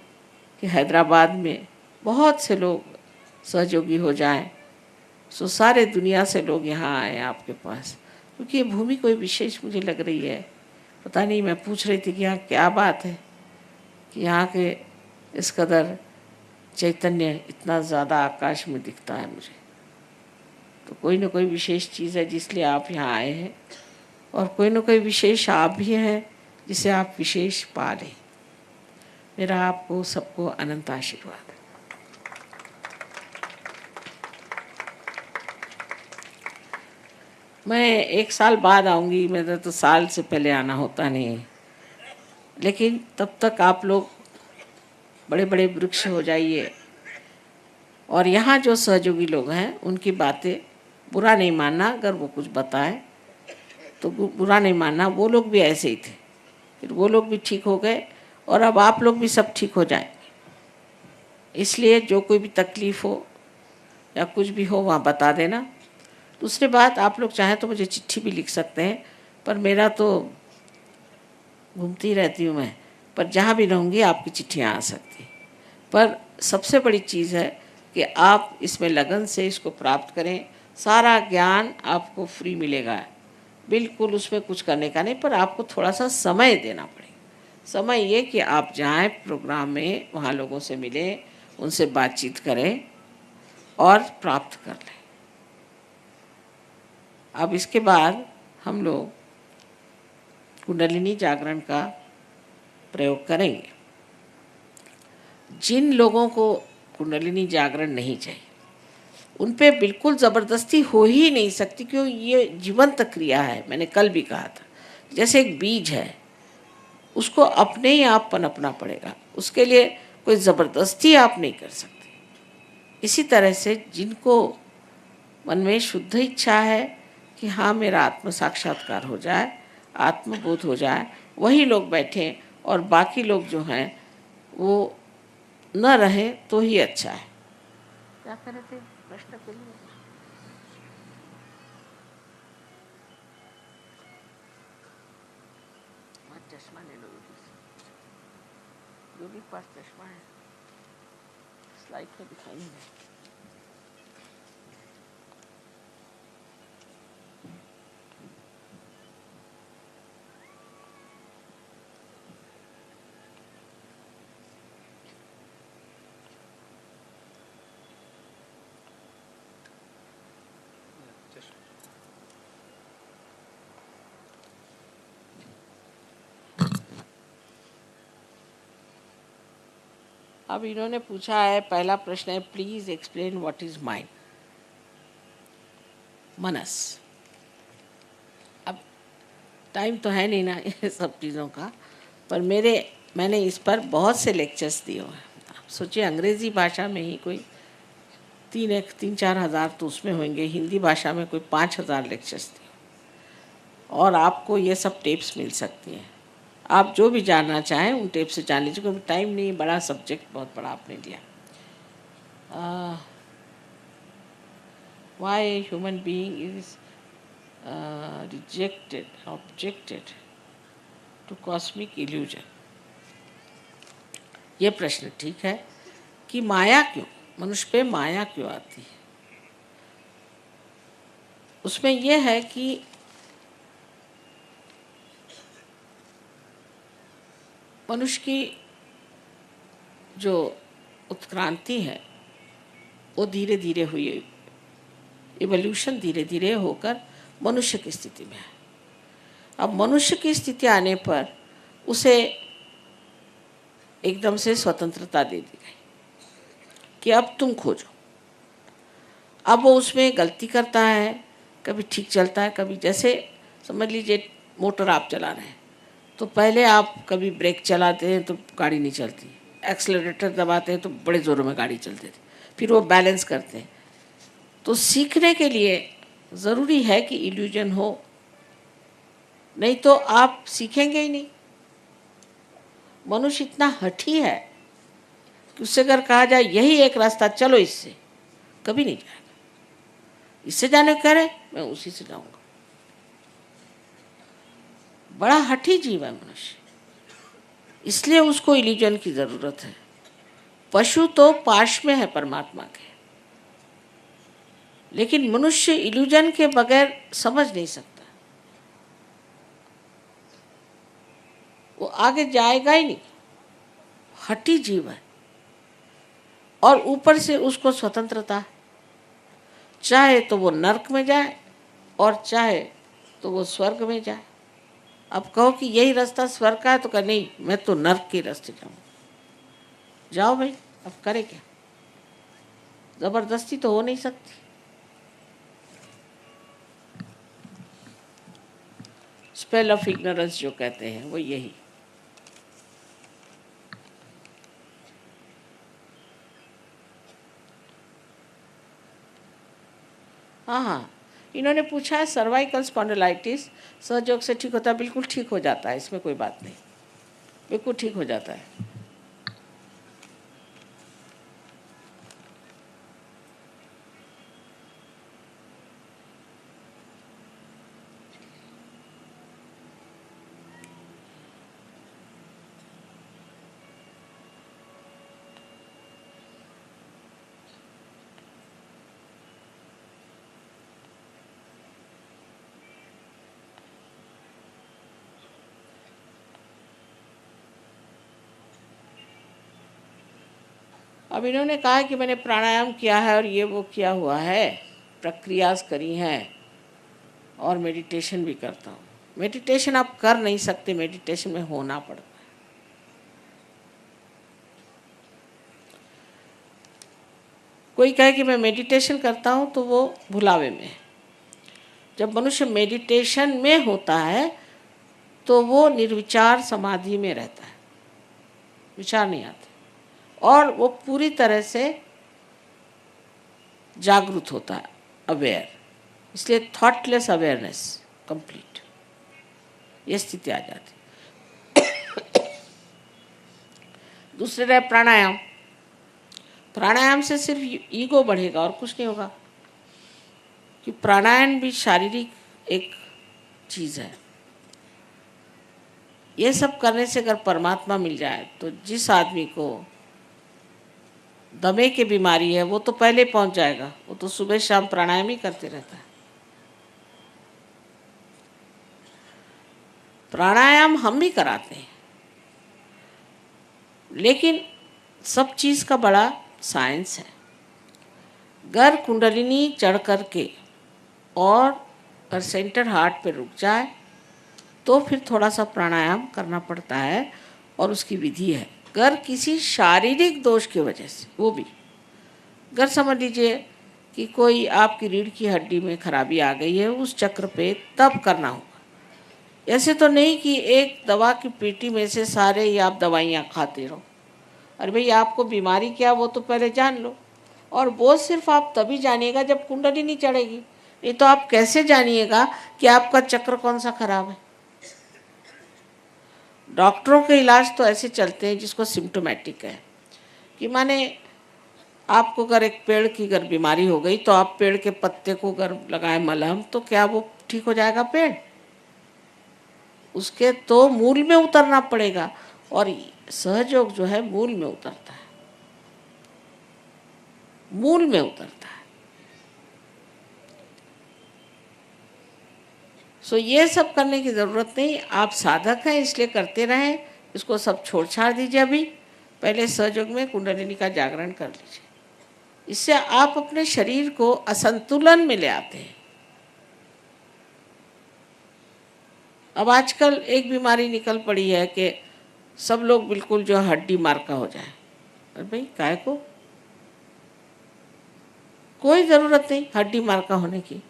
कि हैदराबाद में बहुत से लोग सहयोगी हो जाएं, सो सारे दुनिया से लोग यहाँ आए आपके पास, क्योंकि ये भूमि कोई विशेष मुझे लग रही है। पता नहीं, मैं पूछ रही थी कि यहाँ क्या बात है कि यहाँ के इस कदर चैतन्य इतना ज़्यादा आकाश में दिखता है मुझे। तो कोई ना कोई विशेष चीज़ है जिसलिए आप यहाँ आए हैं, और कोई ना कोई विशेष आप भी हैं जिसे आप विशेष पा लें। मेरा आपको सबको अनंत आशीर्वाद। मैं 1 साल बाद आऊँगी, मेरा तो साल से पहले आना होता नहीं, लेकिन तब तक आप लोग बड़े बड़े वृक्ष हो जाइए। और यहाँ जो सहयोगी लोग हैं उनकी बातें बुरा नहीं मानना, अगर वो कुछ बताएं तो बुरा नहीं मानना। वो लोग भी ऐसे ही थे, फिर वो लोग भी ठीक हो गए, और अब आप लोग भी सब ठीक हो जाए। इसलिए जो कोई भी तकलीफ़ हो या कुछ भी हो वहाँ बता देना। दूसरी बात, आप लोग चाहें तो मुझे चिट्ठी भी लिख सकते हैं, पर मेरा तो घूमती रहती हूँ मैं, पर जहाँ भी रहूँगी आपकी चिट्ठियाँ आ सकती। पर सबसे बड़ी चीज़ है कि आप इसमें लगन से इसको प्राप्त करें। सारा ज्ञान आपको फ्री मिलेगा, बिल्कुल उसमें कुछ करने का नहीं, पर आपको थोड़ा सा समय देना पड़ेगा। समय ये कि आप जाएं प्रोग्राम में, वहाँ लोगों से मिलें, उनसे बातचीत करें और प्राप्त कर लें। अब इसके बाद हम लोग कुंडलिनी जागरण का प्रयोग करेंगे। जिन लोगों को कुंडलिनी जागरण नहीं चाहिए उन पे बिल्कुल ज़बरदस्ती हो ही नहीं सकती, क्योंकि ये जीवंत क्रिया है। मैंने कल भी कहा था, जैसे एक बीज है, उसको अपने ही आप पनपना पड़ेगा, उसके लिए कोई ज़बरदस्ती आप नहीं कर सकते। इसी तरह से जिनको मन में शुद्ध इच्छा है कि हाँ मेरा आत्म साक्षात्कार हो जाए, आत्मबोध हो जाए, वही लोग बैठें, और बाकी लोग जो हैं वो न रहे तो ही अच्छा है। क्या कर रहे थे प्रश्न के लिए? चश्मा ले लो, योगी के पास चश्मा है, स्लाइड में दिखाई नहीं। अब इन्होंने पूछा है, पहला प्रश्न है, please explain what is mind, मनस। अब टाइम तो है नहीं ना ये सब चीज़ों का, पर मैंने इस पर बहुत से लेक्चर्स दिए हैं। आप सोचिए, अंग्रेज़ी भाषा में ही कोई 3-4 हज़ार तो उसमें होंगे, हिंदी भाषा में कोई 5,000 लेक्चर्स दिए, और आपको ये सब टेप्स मिल सकती हैं। आप जो भी जानना चाहें उन टेप से जान लीजिए, क्योंकि टाइम नहीं, बड़ा सब्जेक्ट बहुत बड़ा आपने दिया। Why human being is objected to cosmic illusion. ये प्रश्न ठीक है कि माया क्यों, मनुष्य पे माया क्यों आती है। उसमें यह है कि मनुष्य की जो उत्क्रांति है वो धीरे धीरे हुई, इवोल्यूशन धीरे धीरे होकर मनुष्य की स्थिति में है। अब मनुष्य की स्थिति आने पर उसे एकदम से स्वतंत्रता दे दी गई कि अब तुम खोजो। अब वो उसमें गलती करता है, कभी ठीक चलता है, कभी, जैसे समझ लीजिए मोटर आप चला रहे हैं, तो पहले आप कभी ब्रेक चलाते हैं तो गाड़ी नहीं चलती, एक्सेलरेटर दबाते हैं तो बड़े ज़ोरों में गाड़ी चलती थी, फिर वो बैलेंस करते हैं। तो सीखने के लिए ज़रूरी है कि इल्यूजन हो, नहीं तो आप सीखेंगे ही नहीं। मनुष्य इतना हठी है कि उससे अगर कहा जाए यही एक रास्ता चलो, इससे कभी नहीं जाएगा। इससे जाने को कह रहे, मैं उसी से जाऊंगा। बड़ा हठी जीव है मनुष्य, इसलिए उसको इल्यूजन की ज़रूरत है। पशु तो पाश में है परमात्मा के, लेकिन मनुष्य इल्यूजन के बगैर समझ नहीं सकता। आगे जाएगा ही नहीं, हठी जीव है। और ऊपर से उसको स्वतंत्रता है, चाहे तो वो नरक में जाए और चाहे तो वो स्वर्ग में जाए। अब कहो कि यही रास्ता स्वर्ग का है, तो कह नहीं, मैं तो नरक के रास्ते जाऊँ। जाओ भाई, अब करे क्या, जबरदस्ती तो हो नहीं सकती। स्पेल ऑफ इग्नोरेंस जो कहते हैं वो यही। हाँ हाँ, इन्होंने पूछा है सर्वाइकल स्पॉन्डिलाइटिस सहयोग से ठीक होता है? बिल्कुल ठीक हो जाता है, इसमें कोई बात नहीं, बिल्कुल ठीक हो जाता है। अब इन्होंने कहा कि मैंने प्राणायाम किया है और ये वो किया हुआ है, प्रक्रियास करी हैं और मेडिटेशन भी करता हूँ। मेडिटेशन आप कर नहीं सकते, मेडिटेशन में होना पड़ता है। कोई कहे कि मैं मेडिटेशन करता हूँ तो वो भुलावे में है। जब मनुष्य मेडिटेशन में होता है तो वो निर्विचार समाधि में रहता है, विचार नहीं आते, और वो पूरी तरह से जागरूक होता है, अवेयर। इसलिए थॉटलेस अवेयरनेस कंप्लीट, ये स्थिति आ जाती। दूसरे रहे प्राणायाम। प्राणायाम से सिर्फ ईगो बढ़ेगा और कुछ नहीं होगा, कि प्राणायाम भी शारीरिक एक चीज़ है। ये सब करने से अगर परमात्मा मिल जाए तो जिस आदमी को दमे की बीमारी है वो तो पहले पहुंच जाएगा, वो तो सुबह शाम प्राणायाम ही करते रहता है। प्राणायाम हम भी कराते हैं, लेकिन सब चीज़ का बड़ा साइंस है। अगर कुंडलिनी चढ़ करके और अगर सेंटर हार्ट पे रुक जाए तो फिर थोड़ा सा प्राणायाम करना पड़ता है, और उसकी विधि है। अगर किसी शारीरिक दोष की वजह से, वो भी अगर समझ लीजिए कि कोई आपकी रीढ़ की हड्डी में खराबी आ गई है, उस चक्र पे तब करना होगा। ऐसे तो नहीं कि एक दवा की पेटी में से सारे ही आप दवाइयाँ खाते रहो। अरे भाई, आपको बीमारी क्या वो तो पहले जान लो, और वो सिर्फ आप तभी जानिएगा जब कुंडली नहीं चढ़ेगी। नहीं तो आप कैसे जानिएगा कि आपका चक्र कौन सा खराब है। डॉक्टरों के इलाज तो ऐसे चलते हैं जिसको सिम्टोमेटिक है, कि माने आपको अगर एक पेड़ की अगर बीमारी हो गई तो आप पेड़ के पत्ते को अगर लगाए मलहम, तो क्या वो ठीक हो जाएगा पेड़? उसके तो मूल में उतरना पड़ेगा, और सहयोग जो है मूल में उतरता है, मूल में उतरता है। सो ये सब करने की ज़रूरत नहीं, आप साधक हैं इसलिए करते रहें, इसको सब छोड़ छाड़ दीजिए। अभी पहले सहयोग में कुंडलिनी का जागरण कर लीजिए, इससे आप अपने शरीर को असंतुलन में ले आते हैं। अब आजकल एक बीमारी निकल पड़ी है कि सब लोग बिल्कुल जो हड्डी मारका हो जाए। अरे भाई, काहे को? कोई ज़रूरत नहीं हड्डी मारका होने की,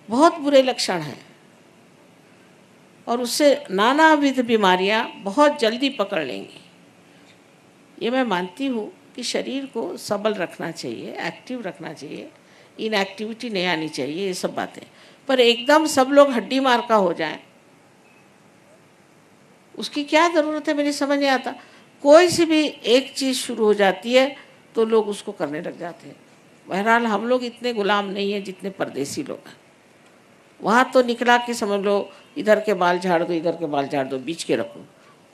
बहुत बुरे लक्षण हैं, और उससे नानाविध बीमारियां बहुत जल्दी पकड़ लेंगी। ये मैं मानती हूँ कि शरीर को सबल रखना चाहिए, एक्टिव रखना चाहिए, इनएक्टिविटी नहीं आनी चाहिए, ये सब बातें। पर एकदम सब लोग हड्डी मारका हो जाएं, उसकी क्या ज़रूरत है? मेरी समझ नहीं आता। कोई सी भी एक चीज़ शुरू हो जाती है तो लोग उसको करने लग जाते हैं। बहरहाल हम लोग इतने गुलाम नहीं हैं जितने परदेसी लोग हैं। वहाँ तो निकला कि समझ लो इधर के बाल झाड़ दो, इधर के बाल झाड़ दो, बीच के रखो,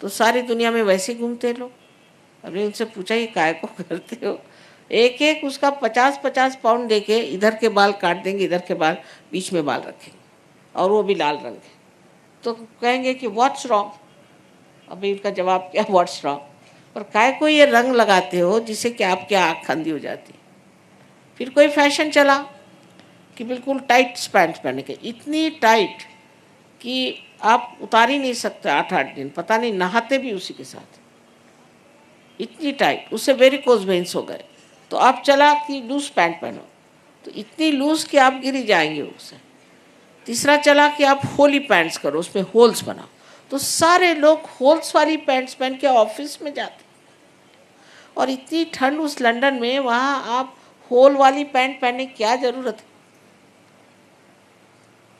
तो सारी दुनिया में वैसे घूमते लोग। अरे उनसे पूछा ये काय को करते हो? एक एक उसका 50-50 पाउंड दे के इधर के बाल काट देंगे, इधर के बाल बीच में बाल रखेंगे, और वो भी लाल रंग के। तो कहेंगे कि व्हाट्स रॉन्ग? अभी इनका जवाब क्या, व्हाट्स रॉन्ग। पर काय को ये रंग लगाते हो जिससे कि आपकी आँख अंधी हो जाती। फिर कोई फैशन चला कि बिल्कुल टाइट पैंट पहने के, इतनी टाइट कि आप उतार ही नहीं सकते 8-8 दिन, पता नहीं नहाते भी उसी के साथ, इतनी टाइट। उससे वेरिकोज वेन्स हो गए। तो आप चला कि लूज पैंट पहनो, तो इतनी लूज कि आप गिर जाएंगे उससे। तीसरा चला कि आप होली पैंट्स करो, उसमें होल्स बनाओ, तो सारे लोग होल्स वाली पैंट्स पहन के ऑफिस में जाते। और इतनी ठंड उस लंदन में, वहाँ आप होल वाली पैंट पहनने की क्या ज़रूरत है।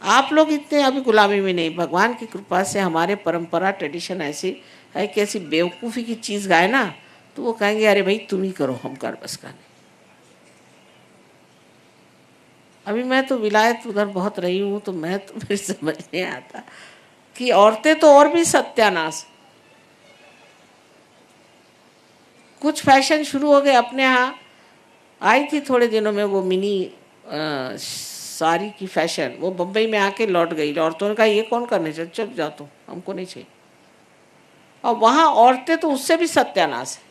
आप लोग इतने अभी गुलामी में नहीं, भगवान की कृपा से हमारे परंपरा ट्रेडिशन ऐसी है कि ऐसी बेवकूफ़ी की चीज़ गाए ना तो वो कहेंगे अरे भाई तुम ही करो, हम कर बस का नहीं। अभी मैं तो विलायत उधर बहुत रही हूँ, तो मैं तो मेरे समझ नहीं आता कि औरतें तो और भी सत्यानाश। कुछ फैशन शुरू हो गए अपने यहाँ। आई थी थोड़े दिनों में वो मिनी साड़ी की फैशन, वो बम्बई में आके लौट गई। औरतों ने कहा ये कौन करने चाहिए, चुप जाओ तुम, हमको नहीं चाहिए। और वहाँ औरतें तो उससे भी सत्यानाश है।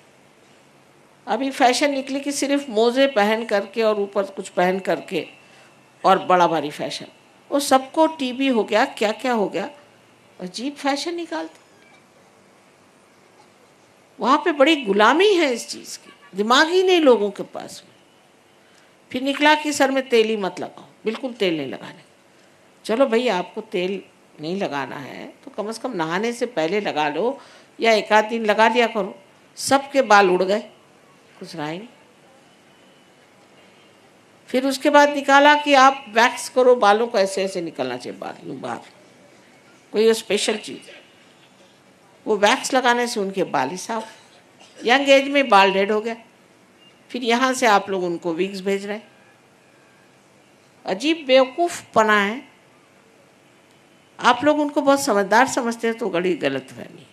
अभी फैशन निकली कि सिर्फ मोजे पहन करके और ऊपर कुछ पहन करके, और बड़ा भारी फैशन, वो सबको टीबी हो गया, क्या क्या हो गया, अजीब फैशन निकालते। वहाँ पे बड़ी गुलामी है इस चीज़ की, दिमाग ही नहीं लोगों के पास में। फिर निकला कि सर में तेल ही मत लगाओ, बिल्कुल तेल नहीं लगाने। चलो भाई आपको तेल नहीं लगाना है तो कम से कम नहाने से पहले लगा लो, या एक आध दिन लगा लिया करो। सबके बाल उड़ गए, कुछ रहा ही नहीं। फिर उसके बाद निकाला कि आप वैक्स करो बालों को, ऐसे ऐसे निकलना चाहिए बाल, यूँ बाहर, कोई स्पेशल चीज़। वो वैक्स लगाने से उनके बाल ही साफ, यंग एज में बाल डेड हो गया। फिर यहाँ से आप लोग उनको विग्स भेज रहे हैं। अजीब बेवकूफ़ पना है। आप लोग उनको बहुत समझदार समझते हैं तो बड़ी गलत फहमी है।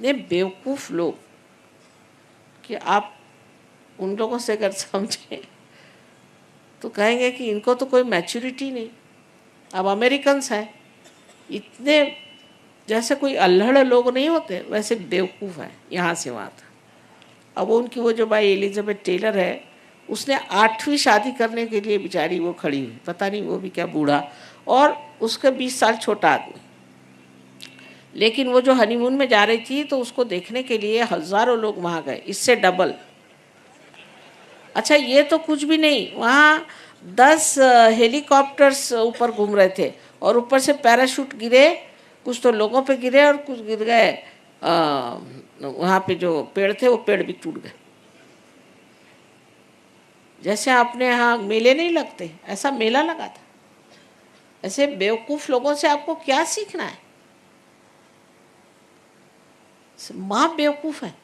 नहीं, बेवकूफ़ लोग कि आप उन लोगों से अगर समझें तो कहेंगे कि इनको तो कोई मैच्योरिटी नहीं। अब अमेरिकन्स हैं, इतने जैसे कोई अल्हड़ लोग नहीं होते वैसे बेवकूफ़ हैं यहाँ से वहाँ तक। अब उनकी वो जो भाई एलिजाबेथ टेलर है, उसने 8वीं शादी करने के लिए बेचारी वो खड़ी हुई, पता नहीं वो भी क्या बूढ़ा, और उसका 20 साल छोटा आदमी। लेकिन वो जो हनीमून में जा रही थी तो उसको देखने के लिए हज़ारों लोग वहाँ गए, इससे डबल। अच्छा ये तो कुछ भी नहीं, वहाँ 10 हेलीकॉप्टर्स ऊपर घूम रहे थे, और ऊपर से पैराशूट गिरे, कुछ तो लोगों पे गिरे और कुछ गिर गए। वहाँ पे जो पेड़ थे वो पेड़ भी टूट गए। जैसे अपने यहाँ मेले नहीं लगते, ऐसा मेला लगा था। ऐसे बेवकूफ़ लोगों से आपको क्या सीखना है। माँ बेवकूफ़ है।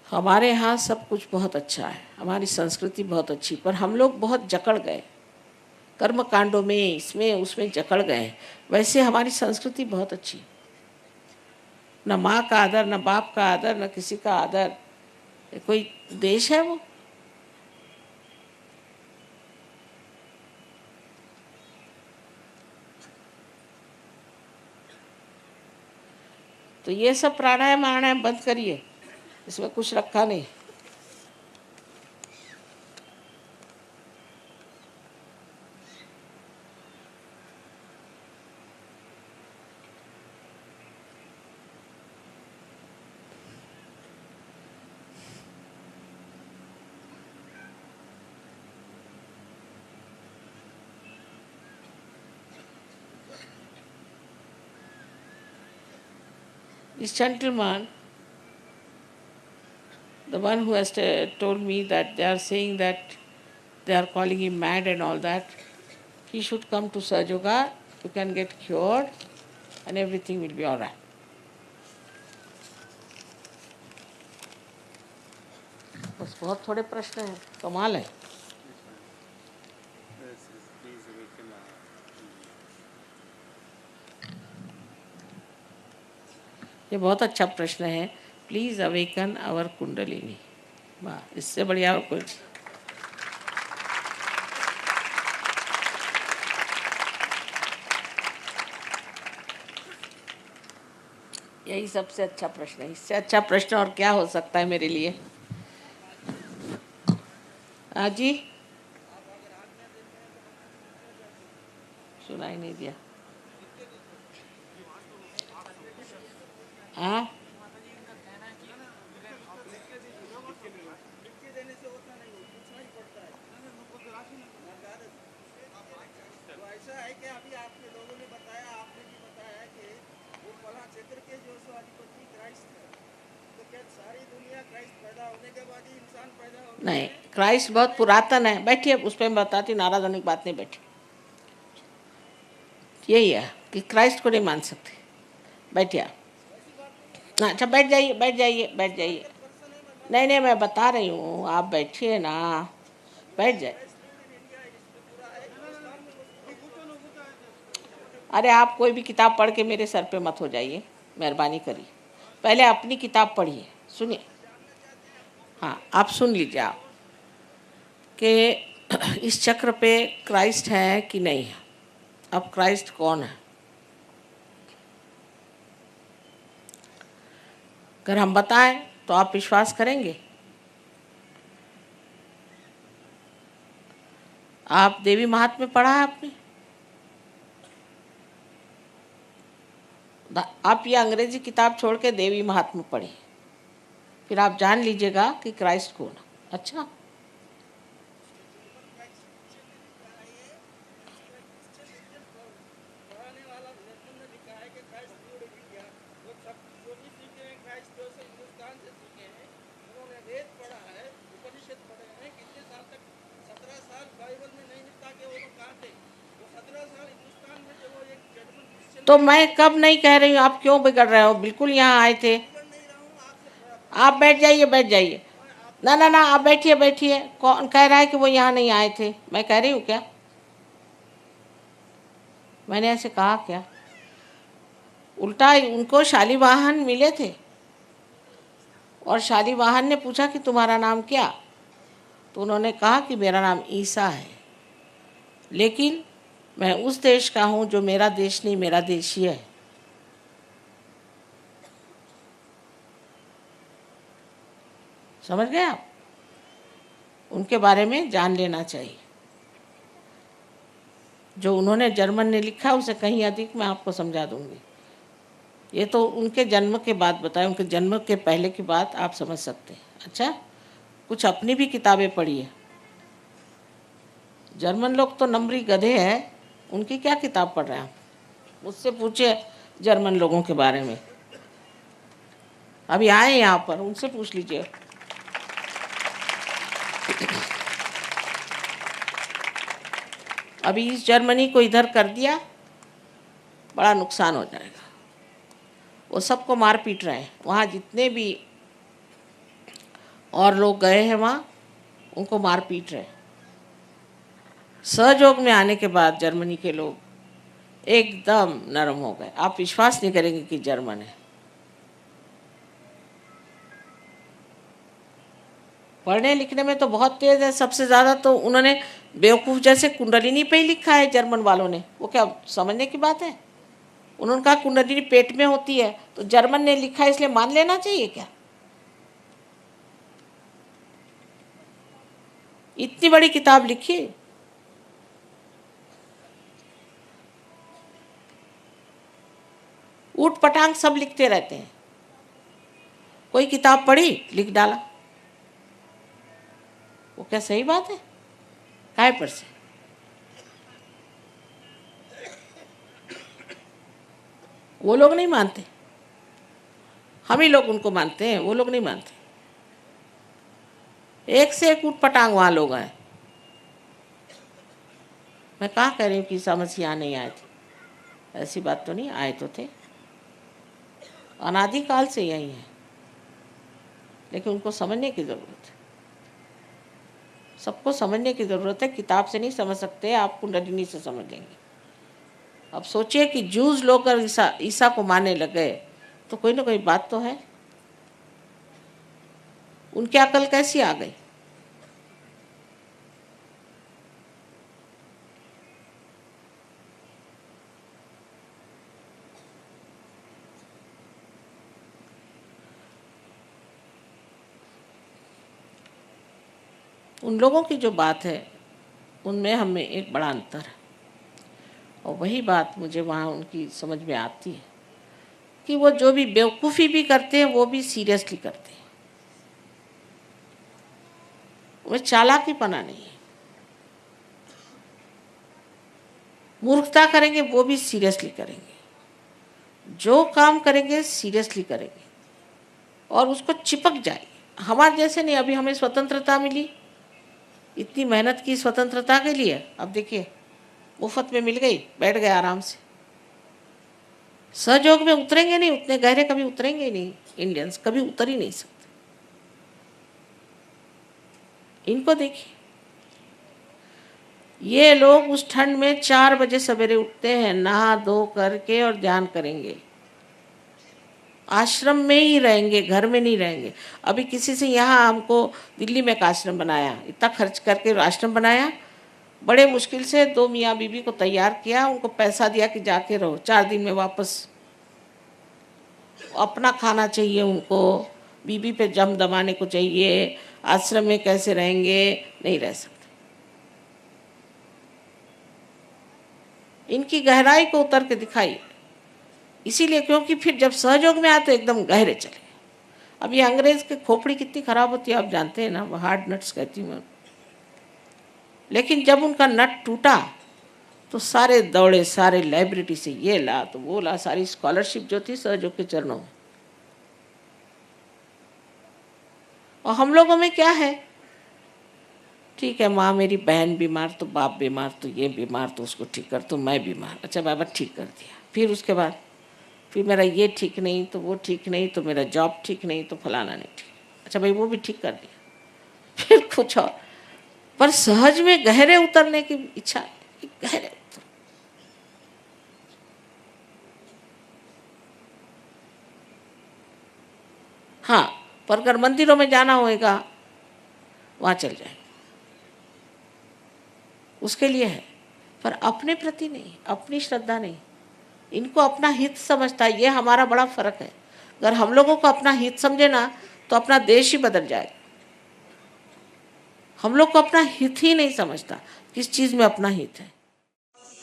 हमारे यहाँ सब कुछ बहुत अच्छा है, हमारी संस्कृति बहुत अच्छी, पर हम लोग बहुत जकड़ गए कर्म कांडों में, इसमें उसमें जकड़ गए। वैसे हमारी संस्कृति बहुत अच्छी, न माँ का आदर, न बाप का आदर, न किसी का आदर। कोई देश है वो? तो ये सब प्राणायाम आणायाम बंद करिए, इसमें कुछ रखा नहीं। This gentleman, the one who has told me that they are saying that they are calling him mad and all that, he should come to Saj Yoga. You can get cured and everything will be all right. बस बहुत थोड़े प्रश्न हैं, कमाल है। ये बहुत अच्छा प्रश्न है। Please awaken our kundalini. वाह, इससे बढ़िया और कुछ यही सबसे अच्छा प्रश्न है। इससे अच्छा प्रश्न और क्या हो सकता है मेरे लिए। हाँ जी, सुनाई नहीं दिया। हाँ, नहीं, क्राइस्ट बहुत पुरातन है। बैठिए, उस पर मैं बताती, नाराज होने की बात नहीं। बैठी, यही है कि क्राइस्ट को नहीं मान सकते। बैठिए आप। अच्छा, बैठ जाइए, बैठ जाइए, बैठ जाइए। नहीं नहीं, मैं बता रही हूँ, आप बैठिए ना, बैठ जाइए। अरे, आप कोई भी किताब पढ़ के मेरे सर पे मत हो जाइए, मेहरबानी करिए। पहले अपनी किताब पढ़िए, सुनिए। हाँ, आप सुन लीजिए आप, कि इस चक्र पे क्राइस्ट है कि नहीं है। अब क्राइस्ट कौन है? अगर हम बताएं तो आप विश्वास करेंगे? आप देवी महात्म्य पढ़ा है आपने? आप ये अंग्रेजी किताब छोड़ के देवी महात्म्य पढ़िए, फिर आप जान लीजिएगा कि क्राइस्ट कौन है। अच्छा, तो मैं कब नहीं कह रही हूँ, आप क्यों बिगड़ रहे हो? बिल्कुल यहाँ आए थे। आप बैठ जाइए, बैठ जाइए। ना ना ना, आप बैठिए, बैठिए। कौन कह रहा है कि वो यहाँ नहीं आए थे? मैं कह रही हूँ क्या? मैंने ऐसे कहा क्या? उल्टा उनको शालीवाहन मिले थे, और शालीवाहन ने पूछा कि तुम्हारा नाम क्या? तो उन्होंने कहा कि मेरा नाम ईसा है, लेकिन मैं उस देश का हूँ जो मेरा देश नहीं, मेरा देश ही है। समझ गए आप? उनके बारे में जान लेना चाहिए। जो उन्होंने जर्मन ने लिखा उसे कहीं अधिक मैं आपको समझा दूंगी। ये तो उनके जन्म के बाद बताए, उनके जन्म के पहले की बात आप समझ सकते हैं। अच्छा, कुछ अपनी भी किताबें पढ़िए। जर्मन लोग तो नंबरी गधे हैं, उनकी क्या किताब पढ़ रहे हैं आप? मुझसे पूछिए जर्मन लोगों के बारे में। अभी आए यहाँ पर, उनसे पूछ लीजिए। अभी इस जर्मनी को इधर कर दिया, बड़ा नुकसान हो जाएगा। वो सबको मार पीट रहे हैं, वहाँ जितने भी और लोग गए हैं वहाँ, उनको मार पीट रहे हैं। सहयोग में आने के बाद जर्मनी के लोग एकदम नरम हो गए। आप विश्वास नहीं करेंगे कि जर्मन है। पढ़ने लिखने में तो बहुत तेज है। सबसे ज़्यादा तो उन्होंने बेवकूफ़ जैसे कुंडलिनी पे ही लिखा है जर्मन वालों ने। वो क्या समझने की बात है? उन्होंने कहा कुंडलिनी पेट में होती है, तो जर्मन ने लिखा है इसलिए मान लेना चाहिए क्या? इतनी बड़ी किताब लिखी। ऊट पटांग सब लिखते रहते हैं। कोई किताब पढ़ी, लिख डाला। वो क्या सही बात है? काय पर से? वो लोग नहीं मानते, हम ही लोग उनको मानते हैं, वो लोग नहीं मानते। एक से एक ऊट पटांग वहाँ लोग हैं। मैं कहाँ कह रही हूँ कि ईसा मसीह यहाँ नहीं आए थे, ऐसी बात तो नहीं, आए तो थे, अनादिकाल से यही है। लेकिन उनको समझने की ज़रूरत है, सबको समझने की ज़रूरत है। किताब से नहीं समझ सकते, आप कुंडलिनी से समझ लेंगे। अब सोचिए कि जूस लोग अगर ईसा ईसा को मानने लग गए, तो कोई ना कोई बात तो है। उनकी अकल कैसी आ गई? उन लोगों की जो बात है उनमें हमें एक बड़ा अंतर है, और वही बात मुझे वहाँ उनकी समझ में आती है कि वो जो भी बेवकूफ़ी भी करते हैं वो भी सीरियसली करते हैं, वो चालाकीपना नहीं है। मूर्खता करेंगे वो भी सीरियसली करेंगे, जो काम करेंगे सीरियसली करेंगे और उसको चिपक जाएगी। हमारे जैसे नहीं, अभी हमें स्वतंत्रता मिली, इतनी मेहनत की स्वतंत्रता के लिए, अब देखिए मुफ्त में मिल गई, बैठ गए आराम से। सहयोग में उतरेंगे नहीं, उतने गहरे कभी उतरेंगे ही नहीं, इंडियंस कभी उतर ही नहीं सकते। इनको देखिए, ये लोग उस ठंड में 4 बजे सवेरे उठते हैं, नहा धो करके और ध्यान करेंगे, आश्रम में ही रहेंगे, घर में नहीं रहेंगे। अभी किसी से यहाँ हमको दिल्ली में एक आश्रम बनाया, इतना खर्च करके आश्रम बनाया, बड़े मुश्किल से 2 मियाँ बीबी को तैयार किया, उनको पैसा दिया कि जाके रहो, 4 दिन में वापस। अपना खाना चाहिए उनको, बीबी पे जम दबाने को चाहिए, आश्रम में कैसे रहेंगे, नहीं रह सकते। इनकी गहराई को उतर के दिखाइए, इसीलिए क्योंकि फिर जब सहयोग में आए तो एकदम गहरे चले। अब ये अंग्रेज की खोपड़ी कितनी खराब होती है आप जानते हैं ना, वो हार्ड नट्स कहती हूँ मैं। लेकिन जब उनका नट टूटा तो सारे दौड़े, सारे लाइब्रेरी से ये ला तो वो ला, सारी स्कॉलरशिप जो थी सहयोग के चरणों में। और हम लोगों में क्या है, ठीक है माँ मेरी बहन बीमार तो बाप बीमार तो ये बीमार तो उसको ठीक कर, तो मैं बीमार, अच्छा बाबा ठीक कर दिया, फिर उसके बाद फिर मेरा ये ठीक नहीं तो वो ठीक नहीं तो मेरा जॉब ठीक नहीं तो फलाना नहीं ठीक, अच्छा भाई वो भी ठीक कर दिया, फिर कुछ और। पर सहज में गहरे उतरने की इच्छा है कि गहरे उतर। हाँ, पर अगर मंदिरों में जाना होएगा वहाँ चल जाए, उसके लिए है, पर अपने प्रति नहीं, अपनी श्रद्धा नहीं। इनको अपना हित समझता है, ये हमारा बड़ा फर्क है। अगर हम लोगों को अपना हित समझे ना तो अपना देश ही बदल जाए। हम लोग को अपना हित ही नहीं समझता, किस चीज़ में अपना हित है।